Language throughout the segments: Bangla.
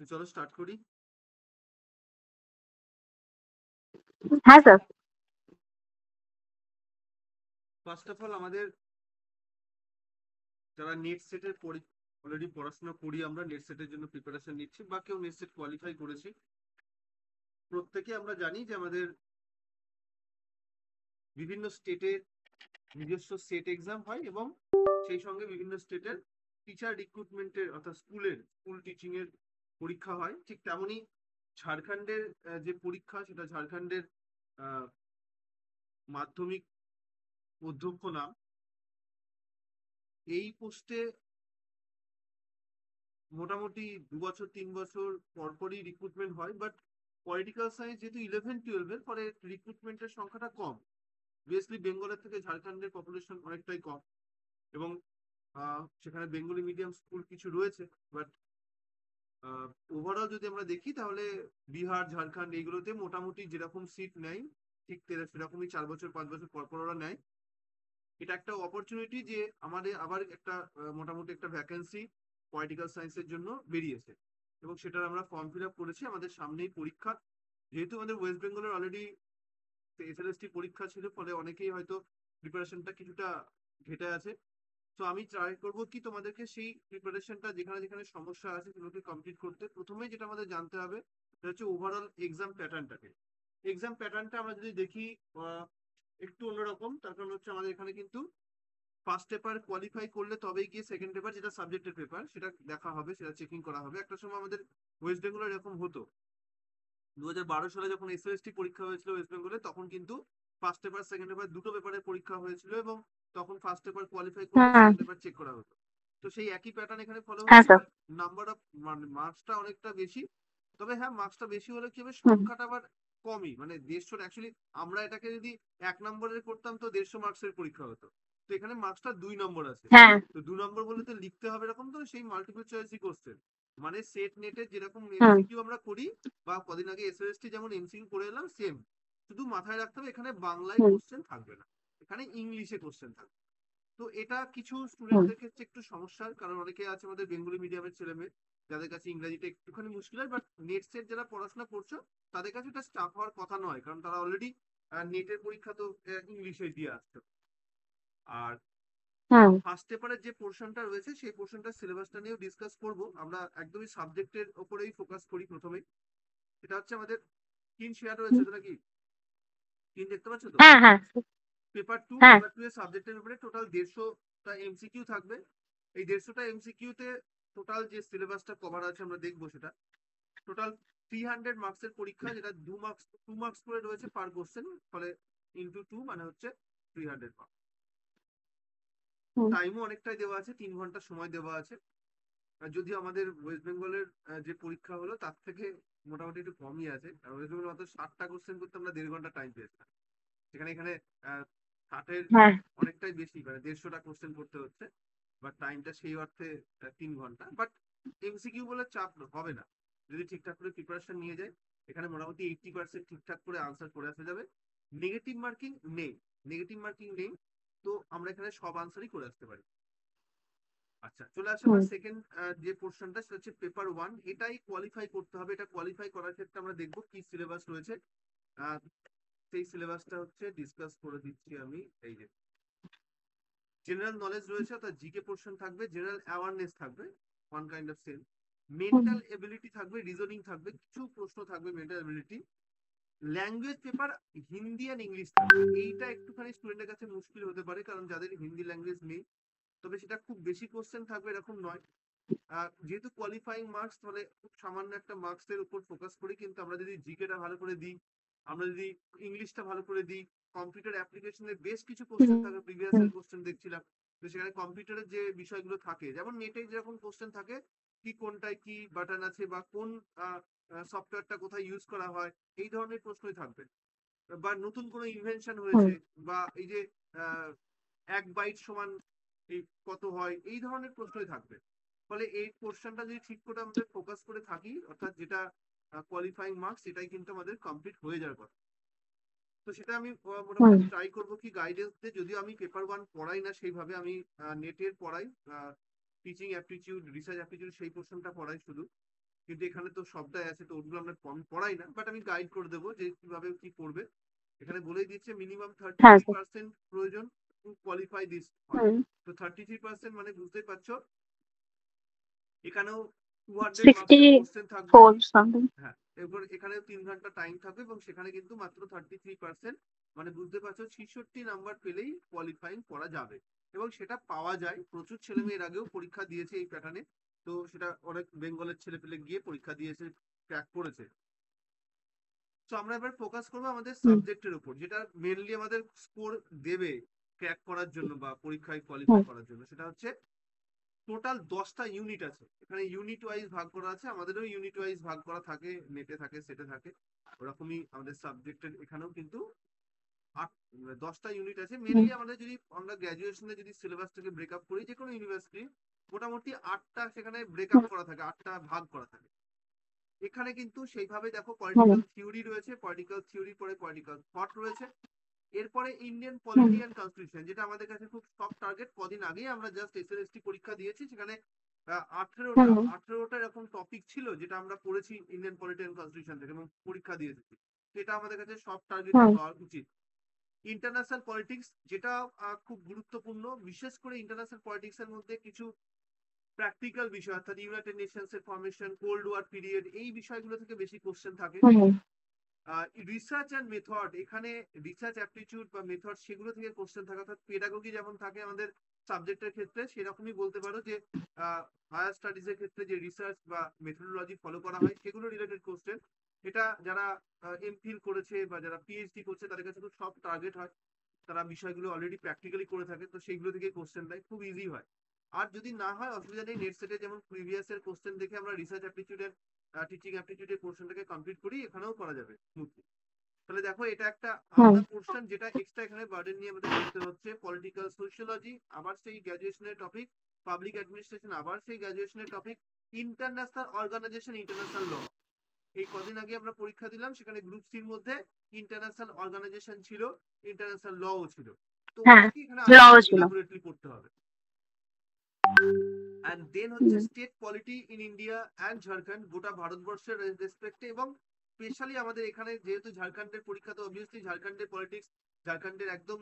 তো চলো স্টার্ট করি। হ্যাঁ স্যার। ফার্স্ট অফ অল আমাদের যারা নেট সেটের অলরেডি পড়াশোনা করি, আমরা নেট সেটের জন্য প্রিপারেশন নিচ্ছি বা কেউ নেট সেট কোয়ালিফাই করেছি, প্রত্যেকে আমরা জানি যে আমাদের বিভিন্ন স্টেটের নিজস্ব সেট এক্সাম হয় এবং সেই সঙ্গে বিভিন্ন স্টেটের টিচার রিক্রুটমেন্টের অর্থাৎ স্কুল টিচিং এর পরীক্ষা হয়। ঠিক তেমনই ঝাড়খণ্ডের যে পরীক্ষা, সেটা ঝাড়খণ্ডের আহ, মাধ্যমিক অধ্যক্ষ নাম, এই পোস্টে মোটামুটি 2 বছর 3 বছর পরপরই রিক্রুটমেন্ট হয়, বাট পলিটিক্যাল সায়েন্স যেহেতু 11-12 ফলে রিক্রুটমেন্টের সংখ্যাটা কম। অবভিয়াসলি বেঙ্গলের থেকে ঝাড়খণ্ডের পপুলেশন অনেকটাই কম এবং সেখানে বেঙ্গলি মিডিয়াম স্কুল কিছু রয়েছে, বাট ওভারঅল যদি আমরা দেখি তাহলে বিহার ঝাড়খণ্ড এইগুলোতে মোটামুটি যেরকম সিট নেয় ঠিক সেরকমই 4 বছর 5 বছর পরপর ওরা নেয়। এটা একটা অপরচুনিটি যে আমাদের আবার একটা মোটামুটি একটা ভ্যাকেন্সি পলিটিক্যাল সায়েন্সের জন্য বেরিয়েছে এবং সেটার আমরা ফর্ম ফিল আপ করেছি। আমাদের সামনেই পরীক্ষা, যেহেতু আমাদের ওয়েস্ট বেঙ্গলের অলরেডি এসএলএসটি পরীক্ষা ছিল, ফলে অনেকেই হয়তো প্রিপারেশনটা কিছুটা ঘেটে আছে। তো আমি ট্রাই করবো কি তোমাদেরকে সেই প্রিপারেশনটা যেখানে যেখানে সমস্যা আছে সেগুলোকে কমপ্লিট করতে। প্রথমেই যেটা আমাদের জানতে হবে সেটা হচ্ছে ওভারঅল এক্সাম প্যাটার্নটাকে। এক্সাম প্যাটার্নটা আমরা যদি দেখি একটু অন্যরকম, তার কারণ হচ্ছে আমাদের এখানে কিন্তু ফার্স্ট পেপার কোয়ালিফাই করলে তবেই গিয়ে সেকেন্ড পেপার, যেটা সাবজেক্টের পেপার, সেটা দেখা হবে, সেটা চেকিং করা হবে। একটা সময় আমাদের ওয়েস্ট বেঙ্গলে এরকম হতো, 2012 সালে যখন এসএসটি পরীক্ষা হয়েছিল ওয়েস্ট বেঙ্গলে, তখন কিন্তু ফার্স্ট পেপার সেকেন্ড পেপার দুটো পেপারের পরীক্ষা হয়েছিল এবং তখন ফার্স্ট পেপার কোয়ালিফাই করলে হুম। সেকেন্ড পেপার চেক করা হতো। তো সেই একই প্যাটার্ন এখানে ফলো হ্যাঁ হচ্ছে, স্যার। বাট নাম্বার অফ মার্কসটা অনেকটা বেশি। তবে হ্যাঁ, মার্কসটা বেশি হলে কি হবে, হুম। সংখ্যাটা আবার কমই, মানে 150 অ্যাকচুয়ালি। আমরা এটাকে যদি 1 নম্বরের করতাম তো 150 মার্কসের পরীক্ষা হতো। তো এখানে মার্কসটা 2 নম্বর আছে। হ্যাঁ। তো 2 নম্বর বলে তো লিখতে হবে এরকম, তো সেই মাল্টিপল চয়েসই কোশ্চেন, মানে সেট নেটে যেরকম হুম। এমসিকিউ আমরা করি বা কদিন আগে এসএসটি যেমন এমসিকিউ করে এলাম, সেম। শুধু মাথায় রাখতে হবে এখানে বাংলায় হুম। কোশ্চেন থাকবে না, এখানে ইংলিশে কোশ্চেন থাকবে। তো এটা কিছু হুম। স্টুডেন্টদের ক্ষেত্রে একটু সমস্যার, কারণ অনেকে আছে আমাদের বেঙ্গলি মিডিয়ামের ছেলে মেয়ে যাদের কাছে ইংরেজিটা একটুখানি মুশকিল হয়, বাট নেট সেট যারা পড়াশোনা করছো তাদের কাছে এটা স্টাফ হওয়ার কথা নয়, কারণ তারা অলরেডি নেটের পরীক্ষা তো ইংলিশে দিয়ে আসছে। আর হুম। ফার্স্ট পেপারের যে পোর্শনটা রয়েছে সেই পোর্শনটা সিলেবাসটা নিয়েও ডিসকাস করব। আমরা একদমই সাবজেক্টের ওপরেই ফোকাস করি প্রথমেই। এটা হচ্ছে আমাদের স্ক্রিন শেয়ার রয়েছে হুম। তো নাকি? স্ক্রিন দেখতে পাচ্ছ তো? হ্যাঁ হ্যাঁ। পেপার টু, হ্যাঁ। পেপার 2 এর সাবজেক্টের ব্যাপারে টোটাল 150টা এমসিকিউ থাকবে। এই 150টা এমসিকিউ তে টোটাল যে সিলেবাসটা কভার আছে আমরা দেখবো সেটা। টোটাল 300 মার্কসের পরীক্ষা, যেটা 2 মার্কস করে রয়েছে পার কোশ্চেন, ফলে ইন্টু 2 মানে হচ্ছে 300 মার্কস। হুম। টাইমও অনেকটাই দেওয়া আছে, 3 ঘন্টা সময় দেওয়া আছে। আর যদিও আমাদের ওয়েস্ট বেঙ্গলের যে পরীক্ষা হলো তার থেকে মোটামুটি একটু কমই আছে, আর ওয়েস্ট বেঙ্গল মাত্র 60টা কোশ্চেন করতে আমরা 1.5 ঘন্টা টাইম পেয়েছিলাম, সেখানে এখানে 60-এর হ্যাঁ। অনেকটাই বেশি, মানে 150টা কোশ্চেন করতে হচ্ছে, বাট টাইমটা সেই অর্থে 3 ঘন্টা। বাট এমসিকিউ বলে চাপ হবে না, যদি ঠিকঠাক করে প্রিপারেশন নিয়ে যায় এখানে মোটামুটি 80% ঠিকঠাক করে আনসার করে আসা যাবে। নেগেটিভ মার্কিং নেই, নেগেটিভ মার্কিং নেই, তো আমরা এখানে সব আনসারই করে আসতে পারি। আচ্ছা, চলে আসে হুম। আমার সেকেন্ড যে পোর্শনটা, সেটা হচ্ছে পেপার 1। এটাই কোয়ালিফাই করতে হবে। এটা কোয়ালিফাই করার ক্ষেত্রে আমরা দেখবো কি সিলেবাস রয়েছে। আহ, সেই সিলেবাসটা হচ্ছে ডিসকাস করে দিচ্ছি আমি। এই যে জেনারেল নলেজ রয়েছে, অর্থাৎ জিকে পোর্শন থাকবে, জেনারেল অ্যাওয়ারনেস থাকবে, one kind of same, hmm. Mental ability থাকবে, রিজনিং থাকবে, কিছু প্রশ্ন থাকবে mental ability, language paper Hindi আর ইংলিশ থাকবে। এইটা একটুখানি স্টুডেন্টের কাছে মুশকিল হতে পারে, কারণ যাদের হিন্দি ল্যাঙ্গুয়েজ নেই, তবে সেটা খুব বেশি কোশ্চেন থাকবে এরকম নয়। যেহেতু কোয়ালিফাইং মার্কস, তাহলে খুব সামান্য একটা মার্কসের উপর ফোকাস করি, কিন্তু আমরা যদি জিকেটা ভালো করে দিই, আমরা যদি ইংলিশটা ভালো করে দিই, কম্পিউটার অ্যাপ্লিকেশনের বেশ কিছু কোশ্চেন হুম। থাকে, প্রিভিয়াস এর কোশ্চেন দেখছিলাম, তো সেখানে কম্পিউটারের যে বিষয়গুলো থাকে, যেমন নেটে যেরকম কোশ্চেন থাকে, কি কোনটায় কি বাটন আছে বা কোন সফটওয়্যারটা কোথায় ইউজ করা হয়, এই ধরনের প্রশ্নই থাকবে। বা নতুন কোনো ইনভেনশন হুম। হয়েছে, বা এই যে আহ, 1 বাইট সমান এই কত হয়, এই ধরনের প্রশ্নই থাকবে। ফলে এই পোর্শনটা যদি ঠিক করে আমাদের ফোকাস করে থাকি, অর্থাৎ যেটা কোয়ালিফাইং মার্কস, সেটাই কিন্তু আমাদের কমপ্লিট হয়ে যাওয়ার কথা। তো সেটা আমি হুম। মোটামুটি ট্রাই করবো কি গাইডেন্স দিয়ে, যদিও আমি পেপার 1 পড়াই না সেইভাবে, আমি নেটের পড়াই, টিচিং অ্যাপটিটিউড রিসার্চ অ্যাপটিটিউড সেই পোর্শনটা পড়াই শুধু। কিন্তু এখানে তো সবটাই আছে, তো ওগুলো আমরা পড়াই না, বাট আমি গাইড করে দেবো যে কিভাবে কি করবে। এখানে বলেই দিচ্ছে মিনিমাম হ্যাঁ 33% স্যার। প্রয়োজন টু কোয়ালিফাই দিস হয়। হুম। তো 33% মানে বুঝতেই পারছো, এখানেও 200 সিক্সটি মার্কসের কোশ্চেন থাকবে। Four something. হ্যাঁ, এরপর এখানেও 3 ঘন্টা টাইম থাকবে এবং সেখানে কিন্তু মাত্র 33%, মানে বুঝতে পারছো 66 নাম্বার পেলেই কোয়ালিফাইং করা যাবে। এবং সেটা পাওয়া যায়, প্রচুর ছেলে মেয়ের আগেও পরীক্ষা দিয়েছে এই প্যাটার্নে। তো সেটা অনেক বেঙ্গলের ছেলে পেলে গিয়ে পরীক্ষা দিয়েছে, ক্র্যাক করেছে। তো আমরা এবার ফোকাস করবো আমাদের হুম। সাবজেক্টের উপর, যেটা মেনলি আমাদের স্কোর দেবে ক্র্যাক করার জন্য বা পরীক্ষায় কোয়ালিফাই হুম। করার জন্য। সেটা হচ্ছে টোটাল 10টা ইউনিট আছে, এখানে ইউনিট ওয়াইজ ভাগ করা আছে, আমাদেরও ইউনিট ওয়াইজ ভাগ করা থাকে, নেটে থাকে, সেটে থাকে, ওরকমই আমাদের সাবজেক্টের এখানেও কিন্তু 10টা ইউনিট আছে হুম। মেনলি। আমাদের যদি আমরা গ্র্যাজুয়েশনে যদি সিলেবাসটাকে ব্রেকআপ করি, যে কোনো ইউনিভার্সিটি মোটামুটি 8টা সেখানে ব্রেকআপ হুম। করা থাকে, 8টা ভাগ করা থাকে। এখানে কিন্তু সেইভাবে দেখো হুম। পলিটিক্যাল থিওরি রয়েছে, পলিটিক্যাল থিওরি পরে পলিটিক্যাল থট রয়েছে, এরপরে Indian hmm. Polity and constitution, যেটা আমাদের কাছে খুব সফট টার্গেট। কদিন আগেই আমরা জাস্ট এসএলএসটি পরীক্ষা দিয়েছি, সেখানে 18টা হুম। 18টা এরকম টপিক ছিল যেটা আমরা পড়েছি ইন্ডিয়ান পলিটি অ্যান্ড কনস্টিটিউশন থেকে এবং পরীক্ষা দিয়েছি। এটা আমাদের কাছে সফট টার্গেটেড হুম। হওয়া উচিত। ইন্টারন্যাশনাল পলিটিক্স, যেটা খুব গুরুত্বপূর্ণ, বিশেষ করে ইন্টারন্যাশনাল পলিটিক্স এর মধ্যে কিছু প্র্যাকটিক্যাল বিষয়, অর্থাৎ ইউনাইটেড নেশনস এর ফর্মেশন, কোল্ড ওয়ার পিরিয়ড, এই বিষয়গুলো থেকে বেশি কোশ্চেন থাকে। হুম। রিসার্চ অ্যান্ড মেথড, এখানে রিসার্চ অ্যাপটিটিউড বা মেথড সেগুলো থেকে কোশ্চেন থাকে, অর্থাৎ পেডাগোগি যেমন থাকে আমাদের সাবজেক্টের ক্ষেত্রে, সেরকমই বলতে পারো যে হায়ার স্টাডিজ এর ক্ষেত্রে যে রিসার্চ বা মেথোডোলজি ফলো করা হয় সেগুলো রিলেটেড কোশ্চেন। এটা যারা এমফিল করেছে বা যারা পিএইচডি করছে তাদের কাছে খুব সব টার্গেট হয়, তারা বিষয়গুলো অলরেডি প্র্যাকটিক্যালি করে থাকে, তো সেইগুলো থেকে কোশ্চেন দেয়, খুব ইজি হয়। আর যদি না হয় অসুবিধা নেই, নেট সেটে যেমন প্রিভিয়াস এর কোশ্চেন দেখে আমরা রিসার্চ অ্যাপটিটিউড এর টিচিং অ্যাপটিটিউডের পোর্শনটাকে কমপ্লিট করি, এখানেও করা যাবে স্মুথলি। তাহলে দেখো এটা একটা হুম। আলাদা পোর্শন যেটা এক্সট্রা এখানে বার্ডেন নিয়ে আমাদের করতে হচ্ছে। পলিটিক্যাল সোশিয়োলজি আবার সেই গ্র্যাজুয়েশনের টপিক, পাবলিক অ্যাডমিনিস্ট্রেশন আবার সেই গ্র্যাজুয়েশনের topic, international organisation, international law. এই কদিন আগে আমরা পরীক্ষা দিলাম, সেখানে গ্রুপ সির মধ্যে ইন্টারন্যাশনাল অর্গানাইজেশন ছিল, ইন্টারন্যাশনাল লও ছিল। তো হ্যাঁ, ওটাকে এখানে লও আরেকটু ছিল। ইলাবোরেটলি পড়তে হবে। অ্যান্ড দেন হচ্ছে hmm. State polity in India and Jharkhand, গোটা ভারতবর্ষের রেসপেক্টে, এবং স্পেশালি আমাদের এখানে যেহেতু ঝাড়খণ্ডের পরীক্ষা, তো অবভিয়াসলি ঝাড়খণ্ডের পলিটিক্স, ঝাড়খণ্ডের একদম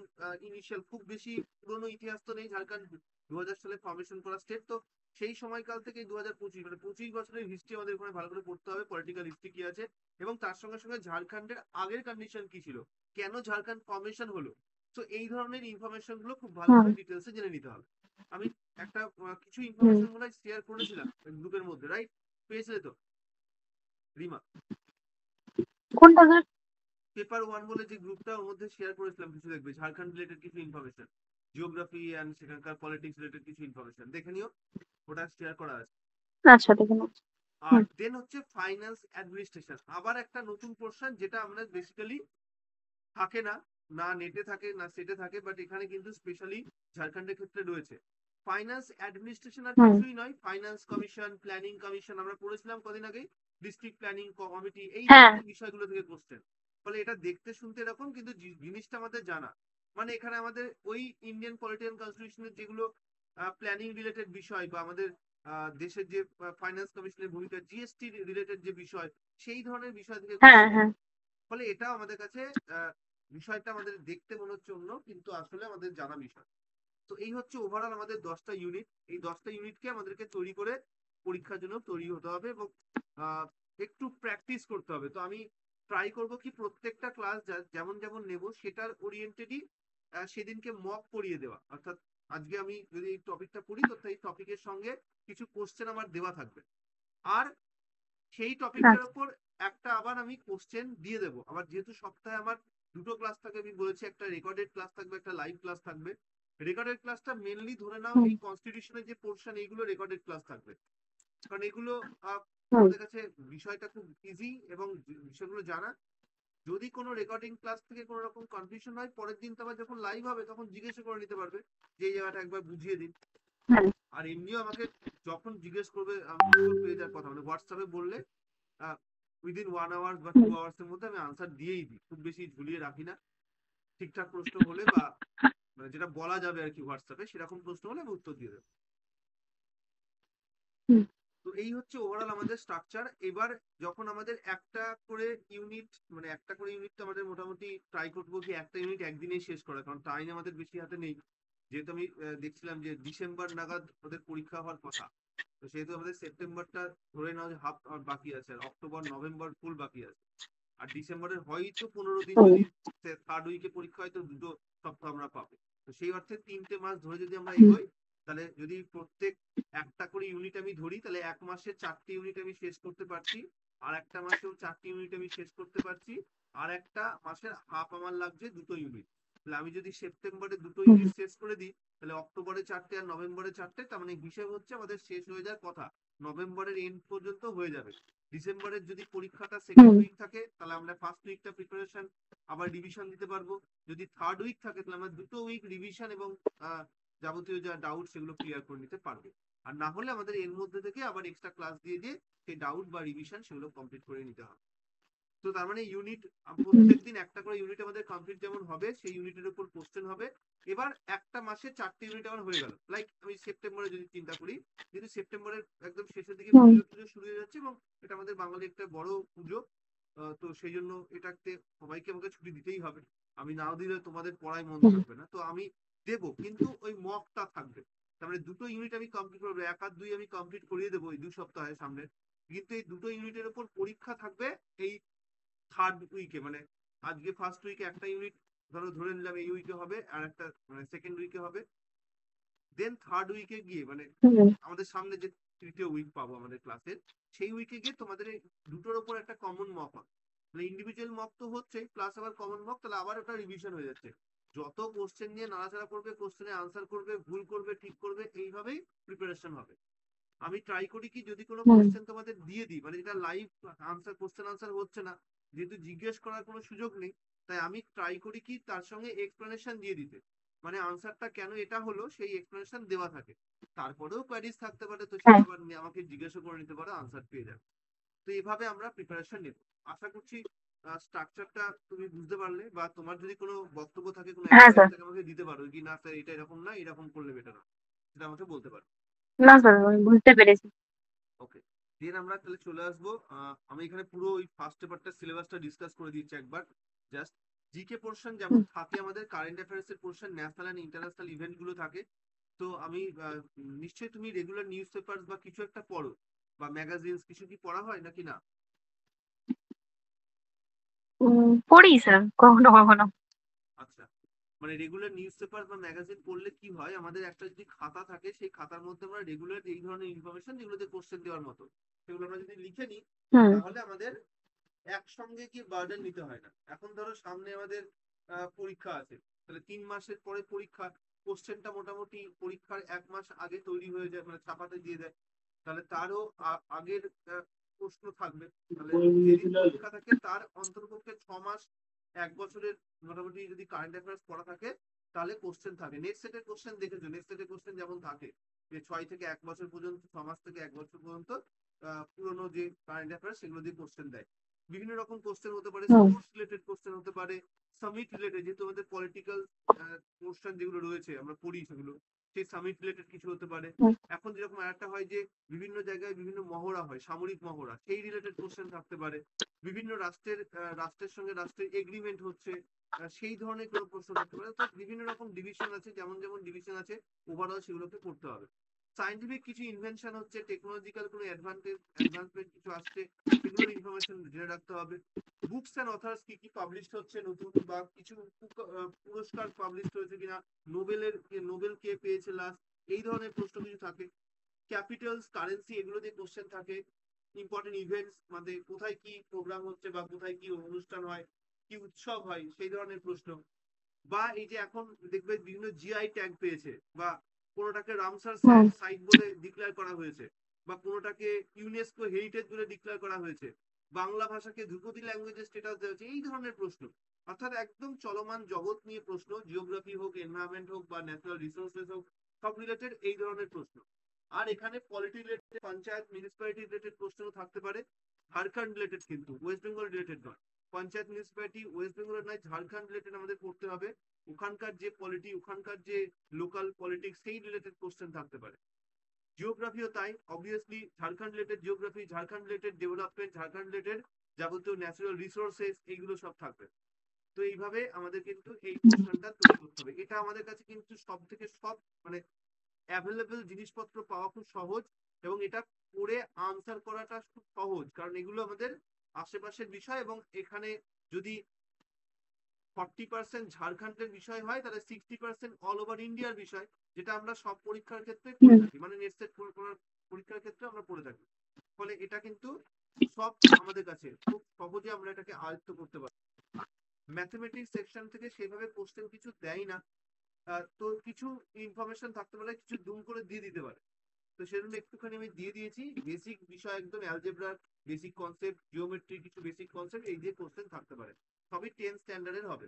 ইনিশিয়াল, খুব বেশি পুরনো ইতিহাস তো নেই, ঝাড়খণ্ড 2000 সালে ফর্মেশন করা স্টেট, তো সেই সময়কাল থেকে 2025 মানে 25 বছরের হিস্ট্রি আমাদের ওখানে ভালো করে পড়তে হবে, পলিটিক্যাল হিস্ট্রি কি আছে, এবং তার সঙ্গে সঙ্গে ঝাড়খণ্ডের আগের কন্ডিশন কি ছিল, কেন ঝাড়খণ্ড ফর্মেশন হলো। তো এই ধরনের ইনফরমেশন গুলো খুব ভালো হুম। করে ডিটেলসে জেনে নিতে হবে। আমি একটা কিছু হুম। ইনফরমেশন মনে হয় শেয়ার করেছিলাম গ্রুপের মধ্যে, রাইট? পেয়েছিলে তো রিমা? কোনটা স্যার? পেপার ওয়ান বলে যে গ্রুপটা, ওর মধ্যে শেয়ার করেছিলাম কিছু, দেখবে ঝাড়খণ্ড রিলেটেড কিছু ইনফরমেশন, জিওগ্রাফি অ্যান্ড সেখানকার পলিটিক্স রিলেটেড কিছু ইনফরমেশন দেখে নিও, ওটা শেয়ার করা আছে। আচ্ছা, দেখে নিচ্ছি। আর হুম। দেন হচ্ছে ফাইন্যান্স অ্যাডমিনিস্ট্রেশন, আবার একটা নতুন পোর্শন যেটা আমরা বেসিক্যালি থাকে না, না নেটে থাকে না সেটে থাকে, বাট এখানে কিন্তু স্পেশালি ঝাড়খণ্ডের ক্ষেত্রে রয়েছে। ফাইন্যান্স অ্যাডমিনিস্ট্রেশন আর হুম। কিছুই নয়, ফাইন্যান্স কমিশন, প্ল্যানিং কমিশন আমরা পড়েছিলাম কদিন আগে, ডিস্ট্রিক্ট প্ল্যানিং কমিটি, এই হ্যাঁ। ধরনের বিষয়গুলো থেকে কোশ্চেন। ফলে এটা দেখতে শুনতে এরকম, কিন্তু জিনিসটা আমাদের জানা, মানে এখানে আমাদের ওই ইন্ডিয়ান পলিটিক্যাল কনস্টিটিউশনের যেগুলো প্ল্যানিং রিলেটেড বিষয়, বা আমাদের দেশের যে ফাইন্যান্স কমিশনের ভূমিকা, জিএসটি রিলেটেড যে বিষয়, সেই ধরনের বিষয় থেকে হ্যাঁ। কোশ্চেন। হ্যাঁ। ফলে এটা আমাদের কাছে বিষয়টা আমাদের দেখতে মনে হচ্ছে অন্য, কিন্তু আসলে আমাদের জানা বিষয়। তো এই হচ্ছে ওভারঅল আমাদের 10টা ইউনিট, এই 10টা ইউনিটকে আমাদেরকে তৈরি করে পরীক্ষার জন্য তৈরি হতে হবে, এবং আহ, একটু প্র্যাকটিস করতে হবে। তো আমি ট্রাই করব কি প্রত্যেকটা ক্লাস যেমন যেমন নেব সেটার ওরিয়েন্টেডই সেদিনকে মক পড়িয়ে দেওয়া, অর্থাৎ আজকে আমি যদি এই টপিকটা পড়ি, তো এই টপিকের সঙ্গে কিছু কোশ্চেন আমার দেওয়া থাকবে, আর সেই টপিকটার আচ্ছা। উপর একটা আবার আমি কোশ্চেন দিয়ে দেবো। আবার যেহেতু সপ্তাহে আমার দুটো ক্লাস থাকে, আমি বলেছি একটা রেকর্ডেড ক্লাস থাকবে, একটা লাইভ ক্লাস থাকবে। রেকর্ডেড ক্লাসটা মেনলি ধরে নাও হুম। এই কনস্টিটিউশনের যে পোর্শন, এইগুলো রেকর্ডেড ক্লাস থাকবে, কারণ এগুলো হুম। আমাদের কাছে বিষয়টা খুব ইজি এবং বিষয়গুলো জানা। যদি কোনো রেকর্ডিং ক্লাস থেকে কোনো রকম কনফিউশন হয়, পরের দিন তো আবার যখন লাইভ হবে তখন জিজ্ঞেস করে নিতে পারবে যে এই জায়গাটা একবার বুঝিয়ে দিন। হ্যাঁ। আর এমনিও আমাকে যখন জিজ্ঞেস করবে, উত্তর পেয়ে যাওয়ার কথা, মানে হোয়াটসঅ্যাপে বললে উইদিন 1 আওয়ার বা হুম। 2 আওয়ার্স এর মধ্যে আমি আনসার দিয়েই দিই, খুব বেশি ঝুলিয়ে রাখি না। ঠিকঠাক প্রশ্ন হলে বা মানে যেটা বলা যাবে আর কি হোয়াটসঅ্যাপে, সেরকম প্রশ্ন হলে আমি উত্তর দিয়ে দেবো। হুম। তো এই হচ্ছে ওভারঅল আমাদের স্ট্রাকচার। এবার যখন আমাদের একটা করে ইউনিট, মানে একটা করে ইউনিট তো আমাদের মোটামুটি ট্রাই করবো কি একটা ইউনিট একদিনেই শেষ করা, কারণ টাইম আমাদের বেশি হাতে নেই। যেহেতু আমি দেখছিলাম যে ডিসেম্বর নাগাদ ওদের পরীক্ষা হওয়ার কথা, তো সেহেতু আমাদের সেপ্টেম্বরটা ধরে নাও যে হাফ বাকি আছে, আর অক্টোবর নভেম্বর ফুল বাকি আছে। আর ডিসেম্বরের হয়তো 15 দিন, হুম যদি থার্ড উইকে পরীক্ষা হয় তো 2 সপ্তাহ আমরা পাবো। তো সেই অর্থে 3টে মাস ধরে যদি আমরা হুম এগোই, তাহলে যদি প্রত্যেক একটা করে ইউনিট আমি ধরি, তাহলে এক মাসে 4টে ইউনিট আমি শেষ করতে পারছি, আর একটা মাসেও 4টে ইউনিট আমি শেষ করতে পারছি, আর একটা মাসের হাফ আমার লাগছে 2টো ইউনিট। তাহলে আমি যদি সেপ্টেম্বরে 2টো ইউনিট হুম শেষ করে দিই, তাহলে অক্টোবরে 4টে আর নভেম্বরে 4টে, তার মানে হিসেব হচ্ছে আমাদের শেষ হয়ে যাওয়ার কথা নভেম্বরের এন্ড পর্যন্ত হয়ে যাবে। ডিসেম্বরের যদি পরীক্ষাটা সেকেন্ড হুম উইক থাকে, তাহলে আমরা ফার্স্ট উইকটা প্রিপারেশন আবার রিভিশন দিতে পারবো। যদি থার্ড উইক থাকে, তাহলে আমরা 2টো উইক রিভিশন এবং যাবতীয় যা ডাউট সেগুলো ক্লিয়ার করে নিতে পারবো। আর না হলে আমাদের এর মধ্যে থেকে আবার এক্সট্রা ক্লাস দিয়ে দিয়ে সেই ডাউট বা রিভিশন সেগুলো কমপ্লিট করে নিতে হবে। তো তার মানে ইউনিট হুম প্রত্যেকদিন একটা করে ইউনিট আমাদের কমপ্লিট যেমন হবে, সেই ইউনিটের উপর কোশ্চেন হবে। এবার একটা মাসে 4টে ইউনিট আমার হয়ে গেল, লাইক আমি সেপ্টেম্বরে যদি চিন্তা করি, যেহেতু সেপ্টেম্বরের একদম শেষের দিকে হুম পুজো টুজো শুরু হয়ে যাচ্ছে, এবং এটা আমাদের বাঙালি একটা বড় পুজো, তো সেই জন্য এটাতে সবাইকে আমাকে ছুটি দিতেই হবে। আমি নাও দিলে তোমাদের পড়ায় মন হুম থাকবে না, তো আমি দেবো, কিন্তু ওই মকটা থাকবে। তার মানে 2টো ইউনিট আমি কমপ্লিট করবো, 1 আর 2 আমি কমপ্লিট করিয়ে দেবো এই 2 সপ্তাহের সামনে। কিন্তু এই 2টো ইউনিটের উপর পরীক্ষা থাকবে এই থার্ড উইকে, মানে আজকে ফার্স্ট উইকে একটা ইউনিট ধরে নিলাম এই উইকে হবে, আর একটা মানে সেকেন্ড উইকে হবে। দেন থার্ড উইকে গিয়ে, মানে হুম আমাদের সামনে যে 3টে উইক পাবো আমাদের ক্লাসের, সেই উইকে গিয়ে তোমাদের এই দুটোর উপর একটা কমন মক হবে। মানে ইন্ডিভিজুয়াল মক তো হচ্ছে, প্লাস আবার কমন মক, তাহলে আবার ওটা রিভিশন হয়ে যাচ্ছে। যত কোশ্চেন নিয়ে নাড়াচাড়া করবে, কোশ্চেনে আনসার করবে, ভুল করবে, ঠিক করবে, এইভাবেই প্রিপারেশন হবে। আমি ট্রাই করি কি, যদি কোনো হুম কোশ্চেন তোমাদের দিয়ে দিই, মানে যেটা লাইভ আনসার, কোশ্চেন আনসার হচ্ছে না, যেহেতু জিজ্ঞেস করার কোনো সুযোগ নেই, তাই আমি ট্রাই করি কি তার সঙ্গে এক্সপ্লেনেশন দিয়ে দিতে। মানে আনসারটা কেন এটা হলো সেই এক্সপ্লেনেশন দেওয়া থাকে। তারপরেও কোয়ারিজ থাকতে পারে, তো সেটা হ্যাঁ আবার আমাকে জিজ্ঞাসা করে নিতে পারো, আনসার পেয়ে যাবে। তো এইভাবে আমরা প্রিপারেশন নেব। আশা করছি স্ট্রাকচারটা তুমি বুঝতে পারলে, বা তোমার যদি কোনো বক্তব্য থাকে, কোনো হ্যাঁ অ্যাডভাইস স্যার। থাকে, আমাকে দিতে পারো কি না স্যার এটা এরকম না এরকম করলে বেটার হয়, সেটা আমাকে বলতে পারো। না স্যার, আমি বুঝতে পেরেছি। ওকে, দেন আমরা তাহলে চলে আসবো। আমি এখানে পুরো ওই ফার্স্ট পেপারটা সিলেবাসটা ডিসকাস করে দিচ্ছি একবার। জাস্ট জিকে পোর্শন যেমন হুম থাকে, আমাদের কারেন্ট অ্যাফেয়ার্স এর portion, national and international event গুলো থাকে। তো আমি নিশ্চয়ই তুমি রেগুলার নিউজ পেপার বা কিছু একটা পড়ো, বা ম্যাগাজিনস কিছু কি পড়া হয় নাকি না? পড়ি স্যার, কখনো কখনো। আচ্ছা, মানে রেগুলার নিউজ পেপার বা ম্যাগাজিন পড়লে কি হয়, আমাদের একটা যদি খাতা থাকে, সেই খাতার মধ্যে আমরা রেগুলার এই ধরনের ইনফরমেশন যেগুলোতে কোশ্চেন দেওয়ার মতো, সেগুলো আমরা যদি লিখে নিই, হুম তাহলে আমাদের একসঙ্গে কি বার্ডেন নিতে হয় না। এখন ধরো সামনে আমাদের পরীক্ষা আছে, তাহলে 3 মাসের পরে পরীক্ষা, কোশ্চেনটা মোটামুটি পরীক্ষার 1 মাস আগে তৈরি হয়ে যায়, মানে ছাপাতে দিয়ে দেয়। তাহলে তারও আগের প্রশ্ন থাকবে। তাহলে যেদিন পরীক্ষা থাকে তার অন্তর্পক্ষে 6 মাস, 1 বছরের মোটামুটি যদি কারেন্ট অ্যাফেয়ার্স পড়া থাকে, তাহলে কোশ্চেন থাকে। নেট সেটের কোশ্চেন দেখেছো, নেট সেটের কোশ্চেন যেমন থাকে যে 6 থেকে 1 বছর পর্যন্ত, 6 মাস থেকে 1 বছর পর্যন্ত পুরোনো যে কারেন্ট অ্যাফেয়ার্স সেগুলো দিয়ে কোশ্চেন দেয়। বিভিন্ন রকম কোশ্চেন হতে পারে, হুম স্পোর্টস রিলেটেড কোশ্চেন হতে পারে, সামিট রিলেটেড, যেহেতু আমাদের পলিটিক্যাল কোশ্চেন যেগুলো রয়েছে আমরা পড়ি সেগুলো, সেই সামিট রিলেটেড কিছু হতে পারে। হুম এখন যেরকম একটা হয় যে বিভিন্ন জায়গায় বিভিন্ন মহড়া হয়, সামরিক মহড়া, সেই রিলেটেড কোশ্চেন থাকতে পারে। বিভিন্ন রাষ্ট্রের সঙ্গে রাষ্ট্রের এগ্রিমেন্ট হচ্ছে, সেই ধরনের কোনো প্রশ্ন থাকতে পারে। তো বিভিন্ন রকম ডিভিশন আছে, যেমন যেমন ডিভিশন আছে ওভারঅল সেগুলোকে পড়তে হবে। সায়েন্টিফিক কিছু ইনভেনশন হচ্ছে, টেকনোলজিক্যাল কোনো অ্যাডভান্সমেন্ট কিছু আসছে, সেগুলোর ইনফরমেশন জেনে রাখতে হবে। বুকস অ্যান্ড অথার্স কি কি পাবলিশ হচ্ছে নতুন, বা কিছু পুরস্কার পাবলিশ হয়েছে কিনা, নোবেল কে পেয়েছে লাস্ট, এই ধরনের প্রশ্ন কিছু থাকে। ক্যাপিটালস, কারেন্সি, এগুলো দিয়ে কোশ্চেন থাকে। ইম্পর্টেন্ট ইভেন্টস, মানে কোথায় কি প্রোগ্রাম হচ্ছে, বা কোথায় কি অনুষ্ঠান হয়, কি উৎসব হয়, সেই ধরনের প্রশ্ন। বা এই যে এখন দেখবে বিভিন্ন জিআই ট্যাগ পেয়েছে, বা কোনোটাকে রামসার হুম সাইট বলে ডিক্লেয়ার করা হয়েছে, বা কোনোটাকে ইউনেস্কো হেরিটেজ বলে ডিক্লেয়ার করা হয়েছে, বাংলা ভাষাকে ধ্রুপদী ল্যাঙ্গুয়েজের স্ট্যাটাস দেওয়া হয়েছে, এই ধরনের প্রশ্ন। অর্থাৎ একদম চলমান জগৎ নিয়ে প্রশ্ন, জিওগ্রাফি হোক, এনভায়রনমেন্ট হোক, বা ন্যাচারাল রিসোর্সেস হোক, সব রিলেটেড এই ধরনের প্রশ্ন। আর এখানে polity related, panchayat municipality related প্রশ্ন থাকতে পারে। ঝাড়খণ্ড রিলেটেড, কিন্তু ওয়েস্ট বেঙ্গল রিলেটেড নয়। পঞ্চায়েত মিউনিসিপ্যালিটি ওয়েস্ট বেঙ্গলের নয়, ঝাড়খণ্ড রিলেটেড আমাদের পড়তে হবে। ওখানকার যে পলিটি, ওখানকার যে লোকাল পলিটিক্স, সেই রিলেটেড কোশ্চেন থাকতে পারে। জিওগ্রাফিও তাই, obviously Jharkhand related geography, Jharkhand related development, Jharkhand related যাবতীয় ন্যাচারাল রিসোর্সেস, এইগুলো সব থাকবে। তো এইভাবে আমাদের কিন্তু এই পোর্শনটা তৈরি করতে হবে। এটা আমাদের কাছে কিন্তু সব থেকে সব মানে অ্যাভেলেবেল জিনিসপত্র পাওয়া খুব সহজ, এবং এটা করে আনসার করাটা খুব সহজ, কারণ এগুলো আমাদের আশেপাশের বিষয়। এবং এখানে যদি 40% ঝাড়খণ্ডের বিষয় হয়, তাহলে 60% অল ওভার ইন্ডিয়ার বিষয়, যেটা আমরা সব পরীক্ষার ক্ষেত্রে করে হুম থাকি, মানে নেট সেট পরীক্ষার ক্ষেত্রে আমরা পড়ে থাকি। ফলে এটা কিন্তু সব আমাদের কাছে খুব সহজে আমরা এটাকে আয়ত্ত করতে পারি। ম্যাথমেটিক্স সেকশন থেকে সেভাবে কোশ্চেন কিছু দেয় না, তো কিছু ইনফরমেশন থাকতে পারে, কিছু দুম করে দিয়ে দিতে পারে। তো সেজন্য একটুখানি আমি দিয়ে দিয়েছি বেসিক বিষয়, একদম অ্যালজেব্রার বেসিক কনসেপ্ট, জিওমেট্রি কিছু বেসিক কনসেপ্ট, এই যে কোশ্চেন থাকতে পারে, সবই 10 স্ট্যান্ডার্ডের হবে।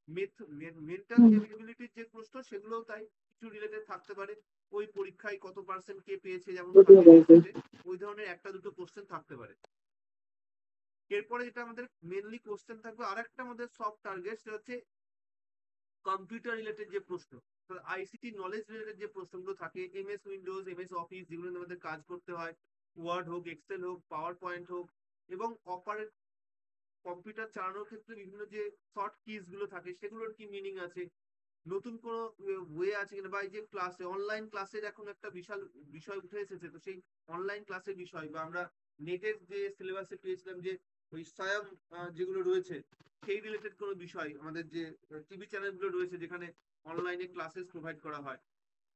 মেন্টাল হুম ক্যাপাবিলিটির যে প্রশ্ন, সেগুলোও তাই কিছু রিলেটেড থাকতে পারে। ওই পরীক্ষায় কত পার্সেন্ট কে পেয়েছে, যেমন থাকে নেট সেটে, ওই ধরনের একটা দুটো কোশ্চেন থাকতে পারে। এরপরে যেটা আমাদের মেনলি কোশ্চেন থাকবে, আর একটা আমাদের সফট টার্গেট, সেটা হচ্ছে কম্পিউটার রিলেটেড যে প্রশ্ন, আইসিটি নলেজ রিলেটেড যে প্রশ্নগুলো থাকে, এমএস উইন্ডোজ, এমএস অফিস, যেগুলো নিয়ে আমাদের কাজ করতে হয়, ওয়ার্ড হোক, এক্সেল হোক, পাওয়ার পয়েন্ট হোক, এবং অপারেট কম্পিউটার চালানোর ক্ষেত্রে বিভিন্ন যে শর্ট কিজ গুলো থাকে, সেগুলোর কি মিনিং আছে, নতুন কোনো ওয়ে আছে কিনা, বা এই যে ক্লাসে অনলাইন ক্লাসের এখন একটা বিশাল বিষয় উঠে এসেছে, তো সেই অনলাইন ক্লাসের বিষয়, বা আমরা নেটের যে সিলেবাসে পেয়েছিলাম যে ওই স্বয়ং যেগুলো রয়েছে, সেই রিলেটেড কোনো বিষয়, আমাদের যে টিভি চ্যানেলগুলো রয়েছে যেখানে অনলাইনে ক্লাসেস প্রোভাইড করা হয়,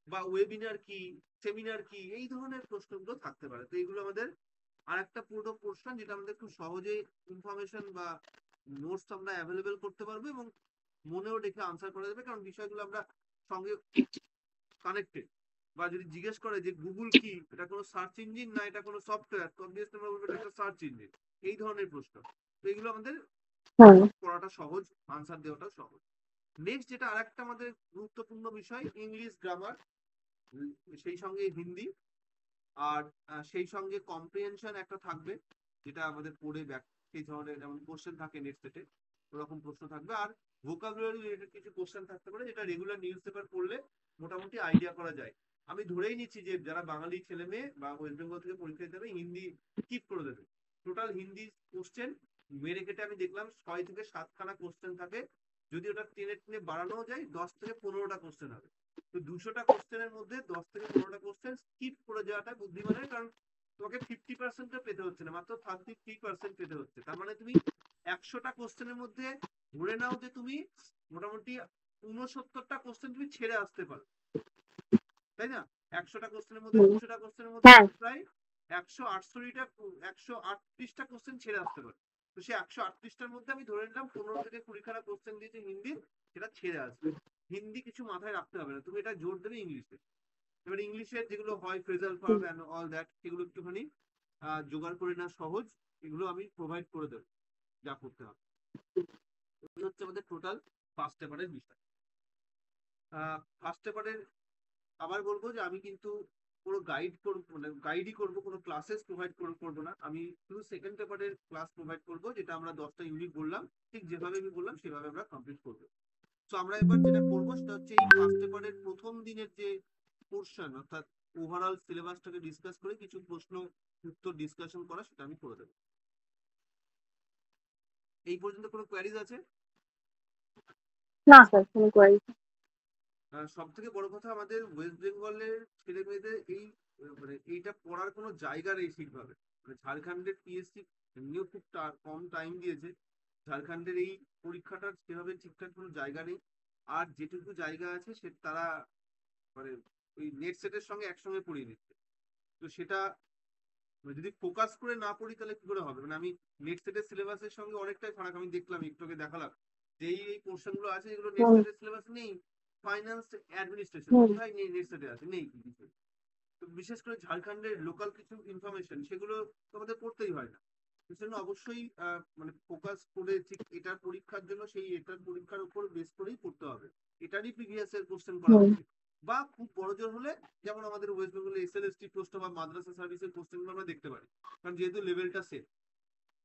বা ওয়েবিনার কি, সেমিনার কি, এই ধরনের প্রশ্নগুলো থাকতে পারে। তো এইগুলো আমাদের আর একটা পুরো পোর্শন, যেটা আমাদের খুব সহজেই ইনফরমেশন বা নোটস আমরা অ্যাভেলেবেল করতে পারবো, এবং মনেও রেখে আনসার করা যাবে, কারণ বিষয়গুলো আমরা সঙ্গে কানেক্টেড। বা যদি জিজ্ঞেস করে যে গুগল কি, এটা কোনো সার্চ ইঞ্জিন না এটা কোনো সফটওয়্যার, তো অবভিয়াসলি আমরা বলবো এটা একটা সার্চ ইঞ্জিন। এই ধরনের প্রশ্ন, তো এগুলো আমাদের হুম পড়াটা সহজ, আনসার দেওয়াটা সহজ। নেক্সট যেটা আরেকটা আমাদের গুরুত্বপূর্ণ বিষয়, ইংলিশ গ্রামার, সেই সঙ্গে হিন্দি, আর সেই সঙ্গে কম্প্রিহেনশন একটা থাকবে, যেটা আমাদের পড়ে সেই ধরনের যেমন কোশ্চেন থাকে নেট সেটে, ওরকম প্রশ্ন থাকবে। আর ভোকাবুলারি রিলেটেড কিছু কোশ্চেন থাকতে পারে, যেটা রেগুলার নিউজ পেপার পড়লে মোটামুটি আইডিয়া করা যায়। আমি ধরেই নিচ্ছি যে যারা বাঙালি ছেলে মেয়ে বা ওয়েস্ট বেঙ্গল থেকে পরীক্ষা দিতে হবে, হিন্দি স্কিপ করে দেবে। টোটাল হিন্দি কোশ্চেন মেরে কেটে আমি দেখলাম 6 থেকে 7খানা কোশ্চেন থাকে। যদি ওটা টেনে টেনে বাড়ানো যায়, 10 থেকে 15টা কোশ্চেন হবে। তো 200টা কোশ্চেনের মধ্যে 10 থেকে 15টা কোশ্চেন স্কিপ করে যাওয়াটা বুদ্ধিমানের, কারণ তোমাকে 50% পেতে হচ্ছে না, মাত্র 33% পেতে হচ্ছে। তার মানে তুমি 100টা কোশ্চেনের মধ্যে ধরে নাও যে তুমি মোটামুটি 69টা কোশ্চেন তুমি ছেড়ে আসতে পারো, তাই না? 100টা কোশ্চেনের মধ্যে হুম 200টা কোশ্চেনের মধ্যে হ্যাঁ তুমি প্রায় 138টা 138টা কোশ্চেন ছেড়ে আসতে পারো। তো সেই 138টার মধ্যে আমি ধরে নিলাম 15 থেকে 20খানা কোশ্চেন দিয়েছে হিন্দি, সেটা ছেড়ে আসবে। হিন্দি কিছু মাথায় রাখতে হবে না, তুমি এটা জোর দেবে ইংলিশে। এবার ইংলিশের যেগুলো হয় phrasal hmm verb and all that, সেগুলো একটুখানি জোগাড় করে না সহজ, এগুলো আমি প্রোভাইড করে দেবো যা করতে হবে। এগুলো হচ্ছে আমাদের টোটাল ফার্স্ট পেপারের বিষয়। ফার্স্ট পেপারের আবার বলবো যে আমি কিন্তু পুরো গাইড করবো, মানে গাইডই করবো, কোনো ক্লাসেস প্রোভাইড করবো না। আমি শুধু সেকেন্ড পেপারের ক্লাস প্রোভাইড করবো, যেটা আমরা 10টা ইউনিট বললাম, ঠিক যেভাবে আমি বললাম সেভাবে আমরা কমপ্লিট করবো। তো আমরা এবার যেটা করবো সেটা হচ্ছে এই ফার্স্ট পেপারের প্রথম দিনের যে পোর্শন, অর্থাৎ ওভারঅল সিলেবাসটাকে ডিসকাস করে কিছু প্রশ্ন উত্তর ডিসকাশন করা, সেটা আমি করে দেবো। এই পর্যন্ত কোনো কোয়ারিজ আছে? না স্যার কোনো কোয়ারি। সব থেকে বড় কথা, আমাদের ওয়েস্ট বেঙ্গলের ছেলে মেয়েদের এই মানে এইটা পড়ার কোনো জায়গা নেই ঠিকভাবে। মানে ঝাড়খণ্ডের পিএসসি এমনিও খুব কম টাইম দিয়েছে, ঝাড়খণ্ডের এই পরীক্ষাটার সেভাবে ঠিকঠাক কোনো জায়গা নেই। আর যেটুকু জায়গা আছে সে তারা মানে ওই নেট সেটের সঙ্গে একসঙ্গে পড়িয়ে দিচ্ছে। তো সেটা মানে যদি ফোকাস করে না পড়ি তাহলে কি করে হবে? মানে আমি নেট সেটের সিলেবাসের সঙ্গে অনেকটাই ফারাক, আমি দেখলাম একটু আগে দেখালাম যে এই পোর্শন গুলো আছে যেগুলো নেট হুম সেটের সিলেবাস নেই। ফাইন্যান্স অ্যাডমিনিস্ট্রেশন হুম কোথায় নেই, নেট সেটে আছে, নেই কিছু। তো বিশেষ করে ঝাড়খণ্ডের লোকাল কিছু ইনফরমেশন, সেগুলো তো আমাদের পড়তেই হয় না। সেজন্য অবশ্যই মানে ফোকাস করে ঠিক এটার পরীক্ষার জন্য সেই এটার পরীক্ষার উপর বেস করেই পড়তে হবে। এটারই প্রিভিয়াস এর কোশ্চেন করা হুম উচিত। বা খুব বড় জোর হলে, যেমন আমাদের ওয়েস্ট বেঙ্গলের এসএলএসটি প্রশ্ন বা মাদ্রাসা সার্ভিসের কোশ্চেনগুলো আমরা দেখতে পারি, কারণ যেহেতু লেভেলটা সেম।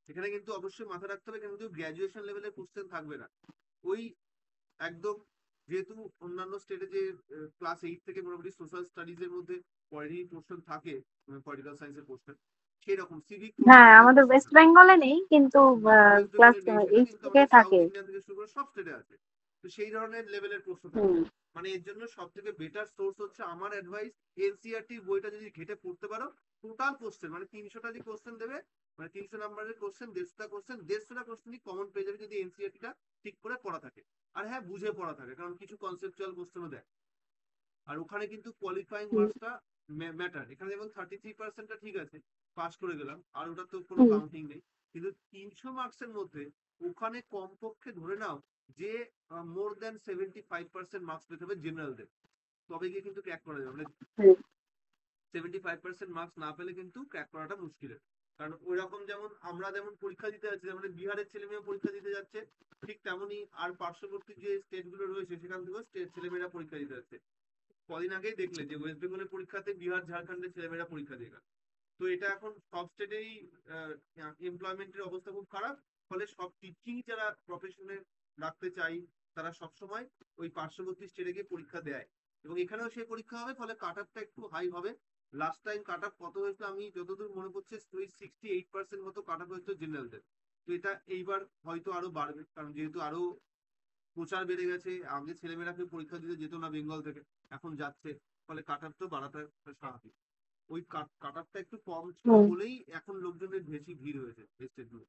এখানে কিন্তু অবশ্যই মাথায় রাখতে হবে, কিন্তু গ্র্যাজুয়েশন লেভেলের কোশ্চেন থাকবে না। ওই একদম, যেহেতু অন্যান্য স্টেটে যে ক্লাস 8 থেকে মোটামুটি সোশ্যাল স্টাডিজ এর মধ্যে পয়েরই কোশ্চেন থাকে, পলিটিক্যাল সায়েন্সের কোশ্চেন সেই রকম সিভিক হ্যাঁ, প্রশ্নের আমাদের কোশ্চেন ওয়েস্ট থাকে। বেঙ্গলে নেই, কিন্তু ওয়েস্ট ক্লাস বেঙ্গলে নেই সেটা, এইট কিন্তু থেকে আমাদের সাউথ থাকে। ইন্ডিয়ান থেকে শুরু করে সব স্টেটে আছে। তো সেই ধরনের লেভেলের প্রশ্ন থাকে। হুম। মানে এর জন্য সব থেকে বেটার সোর্স হচ্ছে আমার অ্যাডভাইস, এনসিইআরটি বইটা যদি ঘেটে পড়তে পারো, টোটাল কোশ্চেন মানে 300টা যে কোশ্চেন দেবে, মানে 300 নাম্বারের কোশ্চেন, 150টা কোশ্চেনই কমন পেয়ে যাবে যদি এনসিইআরটিটা ঠিক করে পড়া থাকে। আর হ্যাঁ, বুঝে পড়া থাকে, কারণ কিছু কনসেপচুয়াল কোশ্চেনও দেয়। আর ওখানে কিন্তু কোয়ালিফাইং হুম। মার্কসটা ম্যাটার। এখানে যেমন 33%টা ঠিক আছে, পাস করে গেলাম, আর ওটা তো কোনো হুম। কাউন্টিং নেই। কিন্তু 300 মার্কসের মধ্যে ওখানে কমপক্ষে ধরে নাও যে মোর দ্যান 75% মার্কস পেতে হবে জেনারেলদের, তবে গিয়ে কিন্তু ক্র্যাক করা যাবে। মানে হুম। 75% মার্কস না পেলে কিন্তু ক্র্যাক করাটা মুশকিলের। কারণ ওই রকম যেমন আমরা যেমন পরীক্ষা দিতে যাচ্ছি, যেমন বিহারের ছেলে মেয়ে পরীক্ষা দিতে যাচ্ছে, ঠিক তেমনই আর পার্শ্ববর্তী যে স্টেট গুলো রয়েছে সেখান থেকেও স্টেট ছেলেমেয়েরা পরীক্ষা দিতে যাচ্ছে। কদিন আগেই দেখলে যে ওয়েস্ট বেঙ্গলের পরীক্ষাতে বিহার ঝাড়খণ্ডের ছেলেমেয়েরা পরীক্ষা দিয়ে গেল। তো এটা এখন সব স্টেটেই এমপ্লয়মেন্টের অবস্থা খুব খারাপ। ফলে সব টিচিং যারা প্রফেশনে রাখতে চাই তারা সবসময় ওই পার্শ্ববর্তী স্টেটে গিয়ে পরীক্ষা দেয়, এবং এখানেও সেই পরীক্ষা হবে, ফলে কাট অফটা একটু হাই হবে। লাস্ট টাইম কাট অফ কত হয়েছিল আমি যতদূর মনে পড়ছে, ওই 68% মতো কাট অফ হয়েছিল জেনারেলদের। তো এটা এইবার হয়তো আরো বাড়বে, কারণ যেহেতু আরো প্রচার বেড়ে গেছে। আগে ছেলেমেয়েরা কেউ পরীক্ষা দিতে যেত না বেঙ্গল থেকে, এখন যাচ্ছে, ফলে কাট অফ তো বাড়াতে স্বাভাবিক। ওই কাট অফটা একটু কম ছিল হুম। বলেই এখন লোকজনের বেশি ভিড় হয়েছে স্টেট গুলো।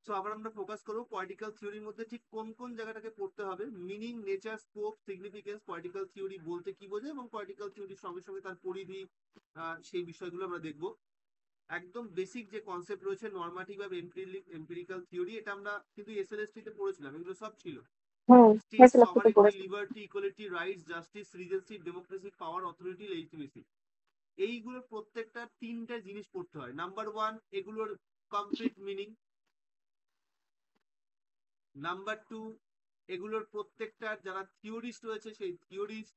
সো আবার আমরা ফোকাস করবো পলিটিক্যাল থিওরির মধ্যে ঠিক কোন কোন জায়গাটাকে পড়তে হবে, meaning, nature, scope, significance, political theory বলতে কি বোঝে, এবং পলিটিক্যাল থিওরির সঙ্গে সঙ্গে তার পরিধি, সেই বিষয়গুলো আমরা দেখবো। একদম বেসিক যে কনসেপ্ট রয়েছে নরমাটিভ আর এম্পিরিক্যাল থিওরি, এটা আমরা কিন্তু এসএলএসটি তে পড়েছিলাম, এগুলো সব ছিল। হুম। স্টেট এসএলএসটি তে সভারেন্টি, পড়েছি। Liberty, equality, rights, justice, regency, democracy, power, authority, legitimacy, এইগুলোর প্রত্যেকটা তিনটা জিনিস পড়তে হয়। নাম্বার ওয়ান, এগুলোর কমপ্লিট মিনিং। নাম্বার টু, এগুলোর প্রত্যেকটা যারা থিওরিস্ট রয়েছে সেই থিওরিস্ট।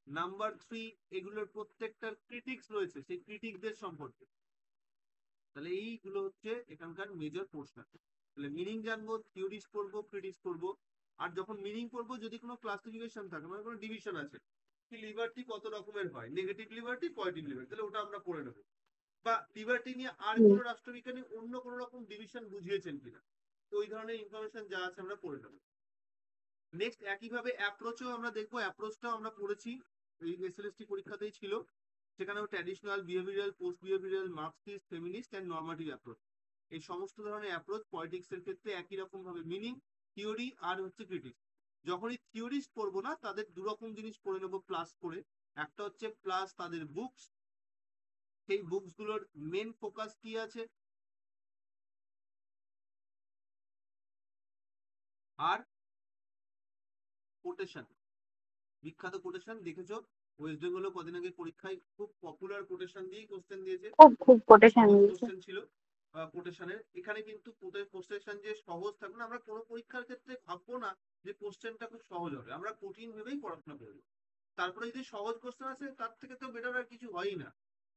নাম্বার থ্রি, এগুলোর প্রত্যেকটার ক্রিটিক্স রয়েছে সেই ক্রিটিকদের সম্পর্কে। তাহলে এইগুলো হচ্ছে এখানকার মেজর পোর্শন। তাহলে মিনিং জানবো, থিওরিজ পড়বো, ক্রিটিক্স পড়বো। আর যখন মিনিং পড়বো, যদি কোনো ক্লাসিফিকেশন থাকে, মানে কোনো ডিভিশন আছে, কি লিবার্টি কত রকমের হয়, নেগেটিভ লিবার্টি, পজিটিভ লিবার্টি, তাহলে ওটা আমরা পড়ে নেবো। বা লিবার্টি নিয়ে আর হুম। কোনো রাষ্ট্রবিজ্ঞানী অন্য কোনো রকম ডিভিশন বুঝিয়েছেন কিনা, তো ওই ধরনের ইনফরমেশন যা আছে আমরা পড়ে নেবো। নেক্সট একইভাবে অ্যাপ্রোচও আমরা দেখবো, অ্যাপ্রোচটাও আমরা পড়েছি, এই এসএলএসটি পরীক্ষাতেই ছিল। সেখানেও traditional, behavioural, post behavioural, Marxist, feminist and normative approach, এই সমস্ত ধরনের অ্যাপ্রোচ পলিটিক্স এর ক্ষেত্রে একই রকম ভাবে মিনিং, থিওরি আর হচ্ছে ক্রিটিক্স। যখনই থিওরিস্ট পড়বো না, তাদের দু রকম জিনিস পড়ে নেবো প্লাস করে। একটা হচ্ছে প্লাস তাদের বুকস, সেই বুকস গুলোর মেন ফোকাস কি আছে, আর কোটেশন, বিখ্যাত কোটেশন দেখেছো, ওয়েস্ট বেঙ্গলে কদিন আগে পরীক্ষায় খুব পপুলার কোটেশন দিয়েই কোশ্চেন দিয়েছে, খুব খুব কোটেশন সহজ দিয়েছে। কোশ্চেন ছিল কোটেশনের। এখানে কিন্তু কোশ্চেন যে সহজ থাকবে না, আমরা কোনো পরীক্ষার ক্ষেত্রে ভাববো না যে কোশ্চেনটা খুব সহজ হবে, আমরা কঠিন ভেবেই পড়াশোনা করবো। তারপরে যদি সহজ কোশ্চেন আসে, তার থেকে তো বেটার আর কিছু হয়ই না।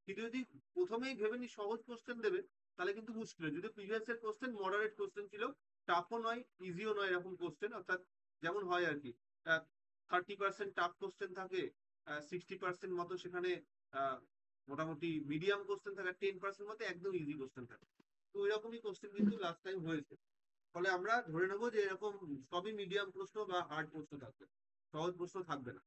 কিন্তু যদি প্রথমেই ভেবে নি সহজ কোশ্চেন দেবে, তাহলে কিন্তু মুশকিল। যদি প্রিভিয়াস এর কোশ্চেন মডারেট কোশ্চেন ছিল, টাফও নয় ইজিও নয় এরকম কোশ্চেন, অর্থাৎ যেমন হয় আর কি, 30% টাফ কোশ্চেন থাকে, 60% মতো সেখানে আহ, মোটামুটি মিডিয়াম কোশ্চেন থাকে, 10% মতো একদম ইজি কোশ্চেন থাকে। তো ওইরকমই কোশ্চেন কিন্তু লাস্ট টাইম হয়েছে। ফলে আমরা ধরে নেবো যে এরকম সবই মিডিয়াম প্রশ্ন বা হার্ড প্রশ্ন থাকবে, সহজ প্রশ্ন থাকবে না।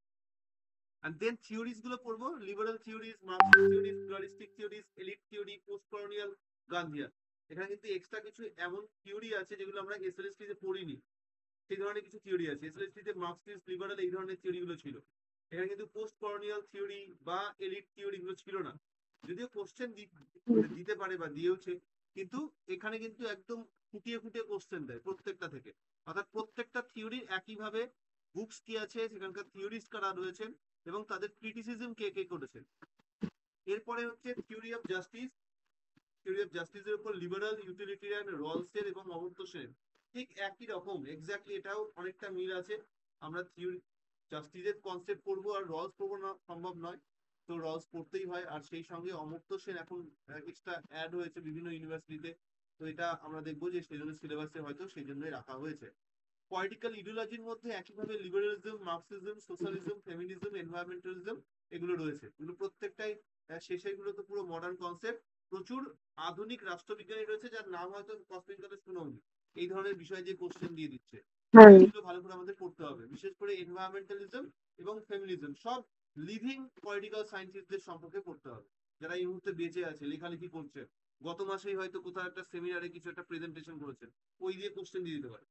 And then theories গুলো পড়বো, liberal theories, Marxist theories, pluralistic theories, elite theory, post colonial, Gandhian. এখানে কিন্তু এক্সট্রা কিছু এমন থিওরি আছে যেগুলো আমরা এসএলএসটি তে পড়িনি, সেই ধরনের কিছু থিওরি আছে। এসএলএসটি তে মার্কসিস্ট, লিবারাল এই ধরনের থিওরি গুলো ছিল। এখানে কিন্তু পোস্ট কলোনিয়াল থিওরি বা এলিট থিওরি গুলো ছিল না, যদিও কোশ্চেন হুম। মানে দিতে পারে বা দিয়েওছে। কিন্তু এখানে কিন্তু একদম ফুটিয়ে ফুটিয়ে কোশ্চেন দেয় প্রত্যেকটা থেকে, অর্থাৎ প্রত্যেকটা থিওরির একইভাবে বুকস কি আছে, সেখানকার থিওরিস্ট কারা রয়েছেন, এবং তাদের ক্রিটিসিজম কে কে করেছেন। এরপরে হচ্ছে theory of justice. Theory of জাস্টিসের উপর লিবারাল, ইউটিলিটেরিয়ান, রলসের এবং অমর্ত্য সেন, ঠিক একই রকম এক্স্যাক্টলি, এটাও অনেকটা মিল আছে। আমরা থিওরি জাস্টিসের কনসেপ্ট পড়বো আর রলস পড়বো না সম্ভব নয়, তো রলস পড়তেই হয়। আর সেই সঙ্গে অমর্ত্য সেন এখন এক্সট্রা অ্যাড হয়েছে বিভিন্ন ইউনিভার্সিটিতে, তো এটা আমরা দেখবো যে সেই জন্য সিলেবাসে হয়তো সেই জন্যই রাখা হয়েছে। পলিটিক্যাল ইডিওলজির মধ্যে একইভাবে লিবারালিজম, মার্কসিজম, সোশ্যালিজম, ফেমিনিজম, এনভায়রনমেন্টালিজম এগুলো রয়েছে। এগুলো প্রত্যেকটাই শেষে এগুলো তো পুরো মডার্ন কনসেপ্ট। প্রচুর আধুনিক রাষ্ট্রবিজ্ঞানী রয়েছে যার নাম হয়তো কসমিক কালে শুনোনি, এই ধরনের বিষয় যে কোশ্চেন দিয়ে দিচ্ছে। হুম এইগুলো ভালো করে আমাদের পড়তে হবে, বিশেষ করে এনভায়রনমেন্টালিজম এবং ফেমিনিজম সব লিভিং পলিটিক্যাল সায়েন্টিস্টদের সম্পর্কে পড়তে হবে, যারা এই মুহূর্তে বেঁচে আছে, লেখালেখি করছে। গত মাসেই হয়তো কোথাও একটা সেমিনারে কিছু একটা প্রেজেন্টেশন করেছেন, ওই দিয়ে কোশ্চেন দিয়ে দিতে পারে।